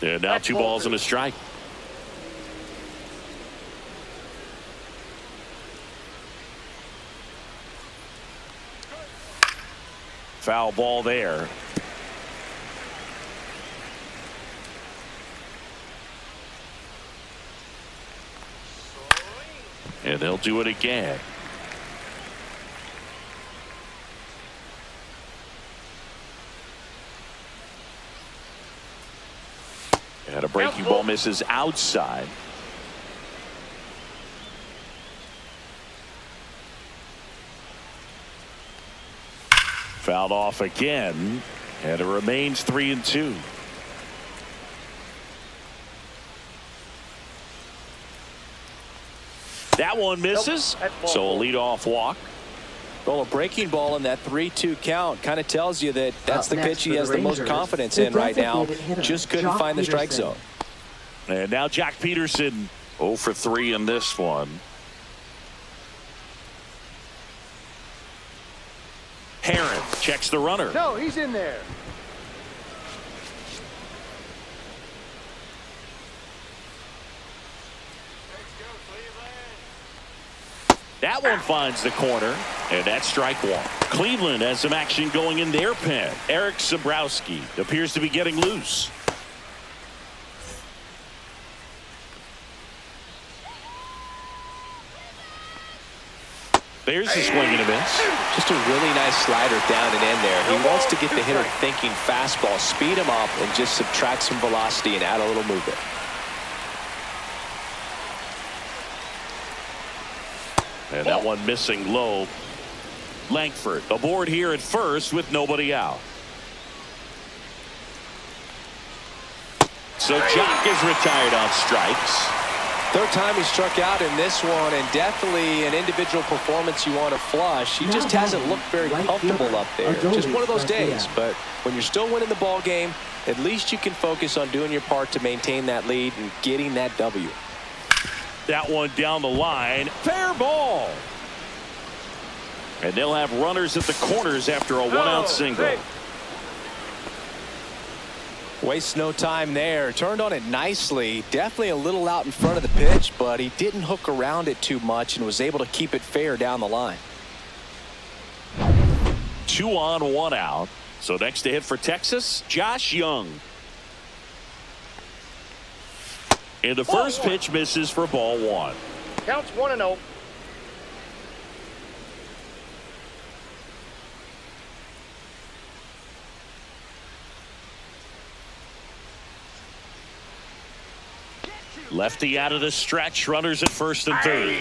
Speaker 1: And now
Speaker 4: That's
Speaker 1: 2 balls and a strike. Foul ball there. And they'll do it again. And a breaking ball misses outside. Fouled off again, and it remains 3-2. That one misses, so a leadoff walk.
Speaker 3: Well, a breaking ball in that 3-2 count kind of tells you that that's the
Speaker 2: Up next
Speaker 3: pitch he
Speaker 2: for
Speaker 3: has
Speaker 2: the
Speaker 3: the most
Speaker 2: Rangers,
Speaker 3: confidence
Speaker 2: the
Speaker 3: in right now.
Speaker 2: designated hitter,
Speaker 3: Just couldn't
Speaker 2: Jock
Speaker 3: find the strike
Speaker 2: Peterson.
Speaker 3: zone.
Speaker 1: And now Jock Peterson 0 for 3 in this one. Herron checks the runner.
Speaker 4: No, he's in there.
Speaker 1: That one finds the corner, and that's strike 1. Cleveland has some action going in their pen. Eric Sabrowski appears to be getting loose. There's a swing and a miss.
Speaker 3: Just a really nice slider down and in there. He wants to get the hitter thinking fastball, speed him up, and just subtract some velocity and add a little movement.
Speaker 1: And that one missing low. Langford aboard here at first with nobody out. So Jock is retired on strikes.
Speaker 3: Third time he struck out in this one, and definitely an individual performance you want to flush. He just hasn't looked very comfortable up there. Just one of those days. But when you're still winning the ball game, at least you can focus on doing your part to maintain that lead and getting that W.
Speaker 1: That one down the line. Fair ball. And they'll have runners at the corners after a one-out single.
Speaker 4: Hey.
Speaker 3: Wastes no time there. Turned on it nicely. Definitely a little out in front of the pitch, but he didn't hook around it too much and was able to keep it fair down the line.
Speaker 1: 2 on, 1 out. So next to hit for Texas, Josh Young. And the first pitch misses for ball 1.
Speaker 4: Counts 1-0.
Speaker 1: Lefty out of the stretch, runners at first and third.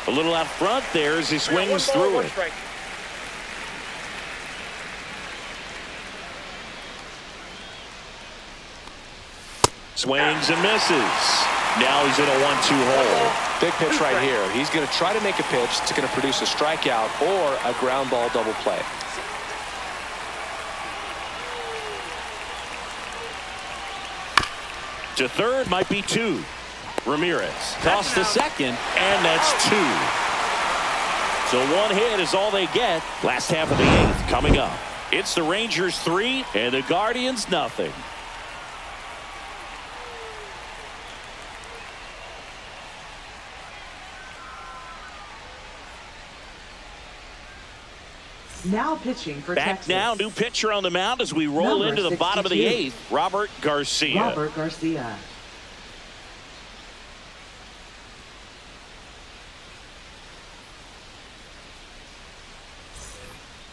Speaker 1: A little out front there as he swings through it. Swings and misses. Now he's in a 1-2 hole.
Speaker 3: Big pitch right here. He's going to try to make a pitch that's going to produce a strikeout or a ground ball double play.
Speaker 1: To third might be 2. Ramirez toss to second, and that's 2. So 1 hit is all they get. Last half of the 8th coming up. It's the Rangers 3 and the Guardians nothing.
Speaker 2: Now pitching for
Speaker 1: Back
Speaker 2: Texas.
Speaker 1: now, new pitcher on the mound as we roll
Speaker 2: Number
Speaker 1: into the bottom of the
Speaker 2: 62.
Speaker 1: 8th, Robert Garcia.
Speaker 2: Robert Garcia.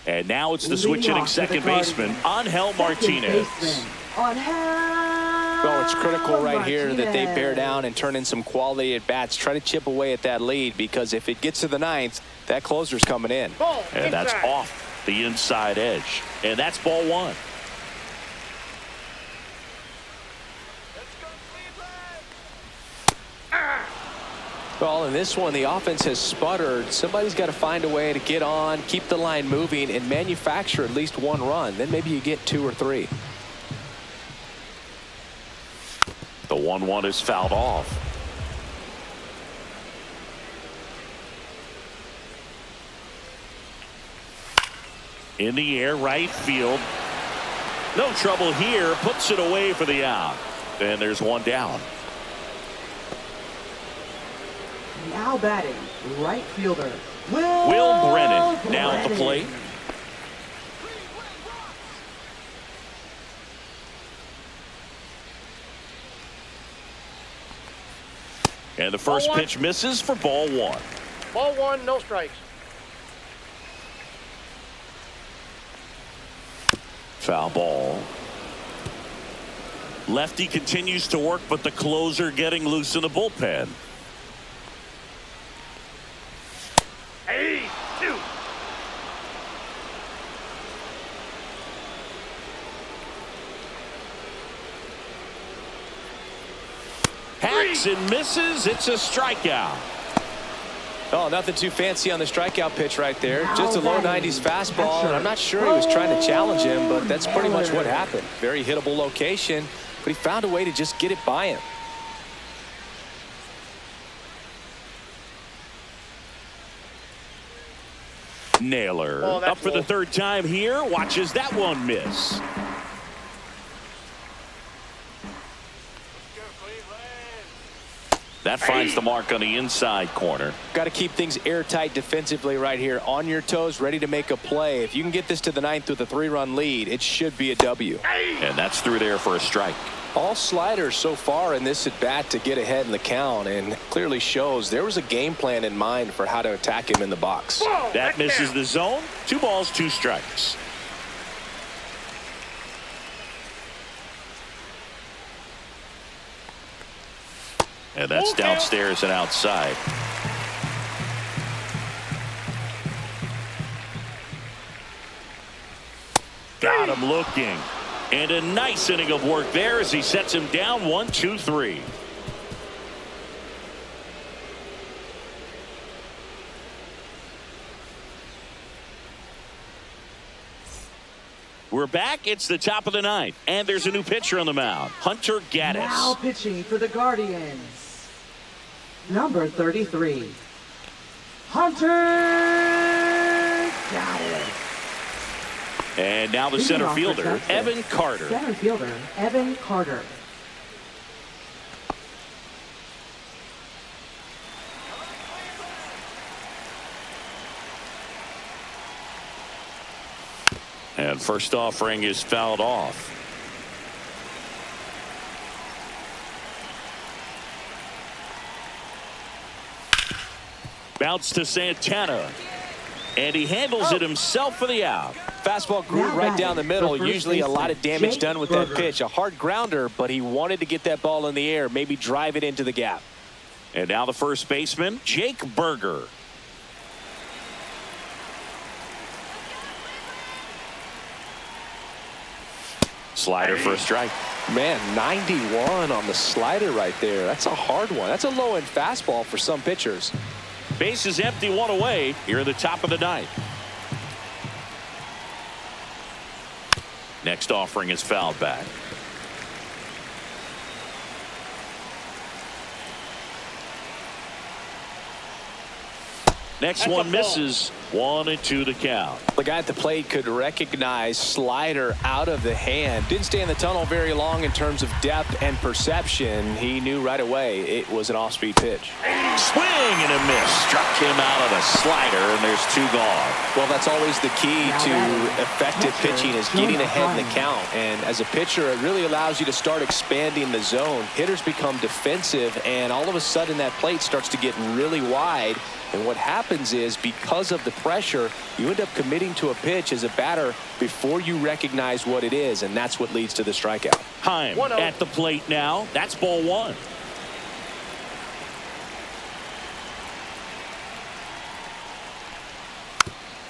Speaker 1: And now it's the
Speaker 2: Leading
Speaker 1: switch hitting
Speaker 2: off for the
Speaker 1: second baseman, Angel Martinez.
Speaker 3: Well, it's critical right here that they bear down and turn in some quality at bats. Try to chip away at that lead, because if it gets to the 9th, that closer's coming in.
Speaker 4: Ball
Speaker 1: And that's
Speaker 4: inside.
Speaker 1: off the inside edge. And that's ball 1.
Speaker 3: Well, in this one, the offense has sputtered. Somebody's got to find a way to get on, keep the line moving, and manufacture at least one run. Then maybe you get 2 or 3.
Speaker 1: The 1-1 is fouled off. In the air, right field. No trouble here. Puts it away for the out. And there's one down.
Speaker 2: Now batting, right fielder,
Speaker 1: Will Brennan now at the plate. And the first
Speaker 4: Ball 1.
Speaker 1: pitch misses for ball 1.
Speaker 4: Ball 1, no strikes.
Speaker 1: Foul ball. Lefty continues to work, but the closer getting loose in the bullpen.
Speaker 4: 8-2.
Speaker 1: Hacks and misses. It's a strikeout.
Speaker 3: Oh, nothing too fancy on the strikeout pitch right there.
Speaker 2: Now
Speaker 3: Just a low
Speaker 2: batting,
Speaker 3: 90s fastball, and I'm not sure he
Speaker 2: catcher,
Speaker 3: was trying to challenge him, but that's pretty much what
Speaker 2: Miller.
Speaker 3: happened. Very hittable location, but he found a way to just get it by him.
Speaker 1: Naylor
Speaker 4: Oh, that's
Speaker 1: up for the
Speaker 4: low.
Speaker 1: 3rd time here. Watches that one miss. That finds the mark on the inside corner.
Speaker 3: Got to keep things airtight defensively right here. On your toes, ready to make a play. If you can get this to the 9th with a 3-run lead, it should be a W.
Speaker 1: And that's through there for a strike.
Speaker 3: All sliders so far in this at bat to get ahead in the count, and clearly shows there was a game plan in mind for how to attack him in the box.
Speaker 1: That misses the zone. 2 balls, 2 strikes. And that's downstairs and outside. Got him looking. And a nice inning of work there as he sets him down 1, 2, 3. We're back. It's the top of the 9th. And there's a new pitcher on the mound. Hunter Gaddis.
Speaker 2: Now pitching for the Guardians, number 33, Hunter Gaddis.
Speaker 1: And now the
Speaker 2: Leading
Speaker 1: center
Speaker 2: off for
Speaker 1: fielder,
Speaker 2: Texas,
Speaker 1: Evan Carter.
Speaker 2: Center fielder, Evan Carter.
Speaker 1: And first offering is fouled off. Bounce to Santana. And he handles it himself for the out.
Speaker 3: Fastball grew
Speaker 2: Now
Speaker 3: right down the
Speaker 2: batting
Speaker 3: middle.
Speaker 2: for first
Speaker 3: Usually a lot
Speaker 2: baseman,
Speaker 3: of damage
Speaker 2: Jake
Speaker 3: done with that
Speaker 2: Berger.
Speaker 3: pitch. A hard grounder, but he wanted to get that ball in the air, maybe drive it into the gap.
Speaker 1: And now the first baseman, Jake Berger. Slider for a strike.
Speaker 3: Man, 91 on the slider right there. That's a hard one. That's a low-end fastball for some pitchers.
Speaker 1: Base is empty, 1 away here at the top of the 9th. Next offering is fouled back. Next one misses. 1-2 to count.
Speaker 3: The guy at the plate could recognize slider out of the hand. Didn't stay in the tunnel very long in terms of depth and perception. He knew right away it was an off-speed pitch.
Speaker 1: Swing and a miss. Struck him out of a slider, and there's 2 gone.
Speaker 3: Well, that's always the key to effective pitching, is getting ahead in the count. And as a pitcher, it really allows you to start expanding the zone. Hitters become defensive, and all of a sudden that plate starts to get really wide. And what happens is, because of the pressure, you end up committing to a pitch as a batter before you recognize what it is, and that's what leads to the strikeout.
Speaker 1: Heim at the plate now. That's ball 1.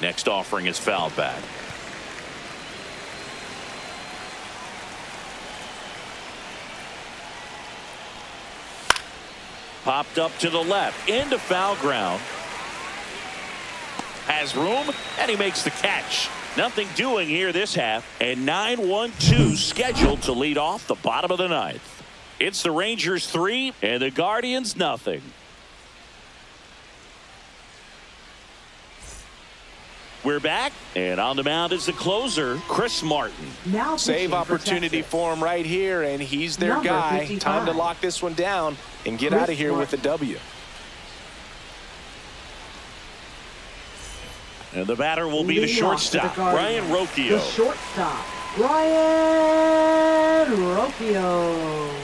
Speaker 1: Next offering is fouled back. Popped up to the left, into foul ground. Has room, and he makes the catch. Nothing doing here this half, and 9-1-2 scheduled to lead off the bottom of the 9th. It's the Rangers 3 and the Guardians nothing. We're back, and on the mound is the closer, Chris Martin.
Speaker 2: Now
Speaker 3: Save opportunity for him right here, and he's their
Speaker 2: Number
Speaker 3: guy.
Speaker 2: 55.
Speaker 3: Time to lock this one down and get
Speaker 2: Chris
Speaker 3: out of here with a
Speaker 2: Martin.
Speaker 3: W.
Speaker 1: And the batter will be the
Speaker 2: Leading off to the
Speaker 1: shortstop,
Speaker 2: Guardians,
Speaker 1: Brian Rocchio.
Speaker 2: The shortstop, Brian Rocchio.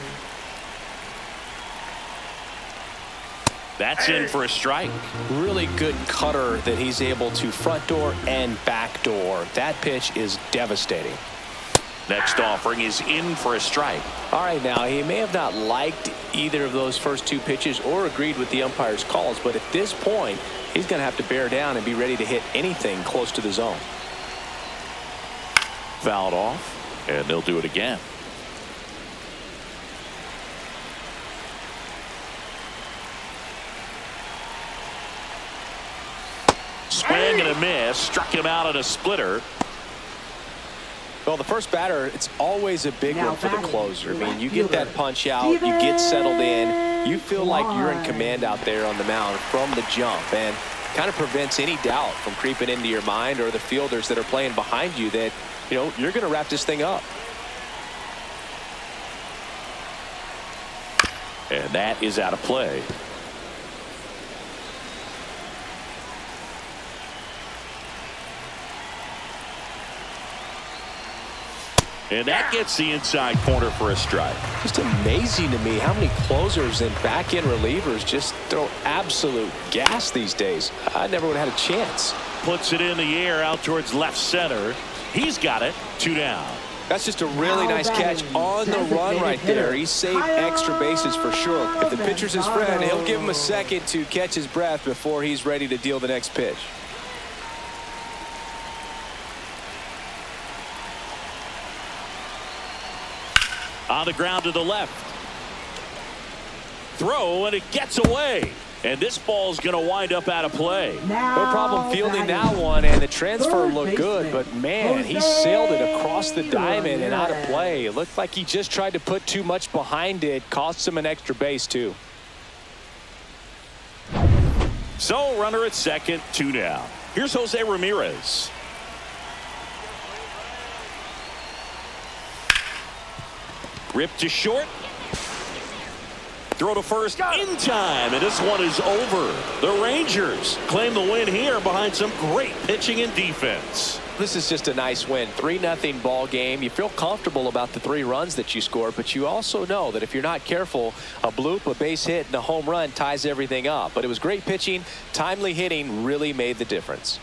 Speaker 1: That's in for a strike.
Speaker 3: Really good cutter that he's able to front door and back door. That pitch is devastating.
Speaker 1: Next offering is in for a strike.
Speaker 3: All right, now he may have not liked either of those first 2 pitches or agreed with the umpire's calls, but at this point he's going to have to bear down and be ready to hit anything close to the zone.
Speaker 1: Fouled off, and they'll do it again. Swing and a miss. Struck him out at a splitter.
Speaker 3: Well, the first batter, it's always a big
Speaker 2: Now
Speaker 3: one for the
Speaker 2: batting,
Speaker 3: closer. I mean,
Speaker 2: left
Speaker 3: you get that
Speaker 2: fielder,
Speaker 3: punch out, you get settled in, you feel like you're in command out there on the mound from the jump, and kind of prevents any doubt from creeping into your mind or the fielders that are playing behind you that, you know, you're going to wrap this thing up.
Speaker 1: And that is out of play. And that gets the inside corner for a strike.
Speaker 3: Just amazing to me how many closers and back-end relievers just throw absolute gas these days. I never would have had a chance.
Speaker 1: Puts it in the air out towards left center. He's got it. 2 down.
Speaker 3: That's just a really nice catch on the run right there. He saved extra bases for sure. If the pitcher's his friend, he'll give him a second to catch his breath before he's ready to deal the next pitch.
Speaker 1: On the ground to the left. Throw, and it gets away. And this ball's going to wind up out of play.
Speaker 3: No problem fielding that one, and the transfer looked good, but man, he sailed it across the diamond and out of play. It looked like he just tried to put too much behind it. Cost him an extra base too.
Speaker 1: So runner at second, 2 down. Here's Jose Ramirez. Ripped to short. Throw to first in time, and this one is over. The Rangers claim the win here behind some great pitching and defense.
Speaker 3: This is just a nice win. 3-0 ball game. You feel comfortable about the 3 runs that you scored, but you also know that if you're not careful, a bloop, a base hit, and a home run ties everything up. But it was great pitching. Timely hitting really made the difference.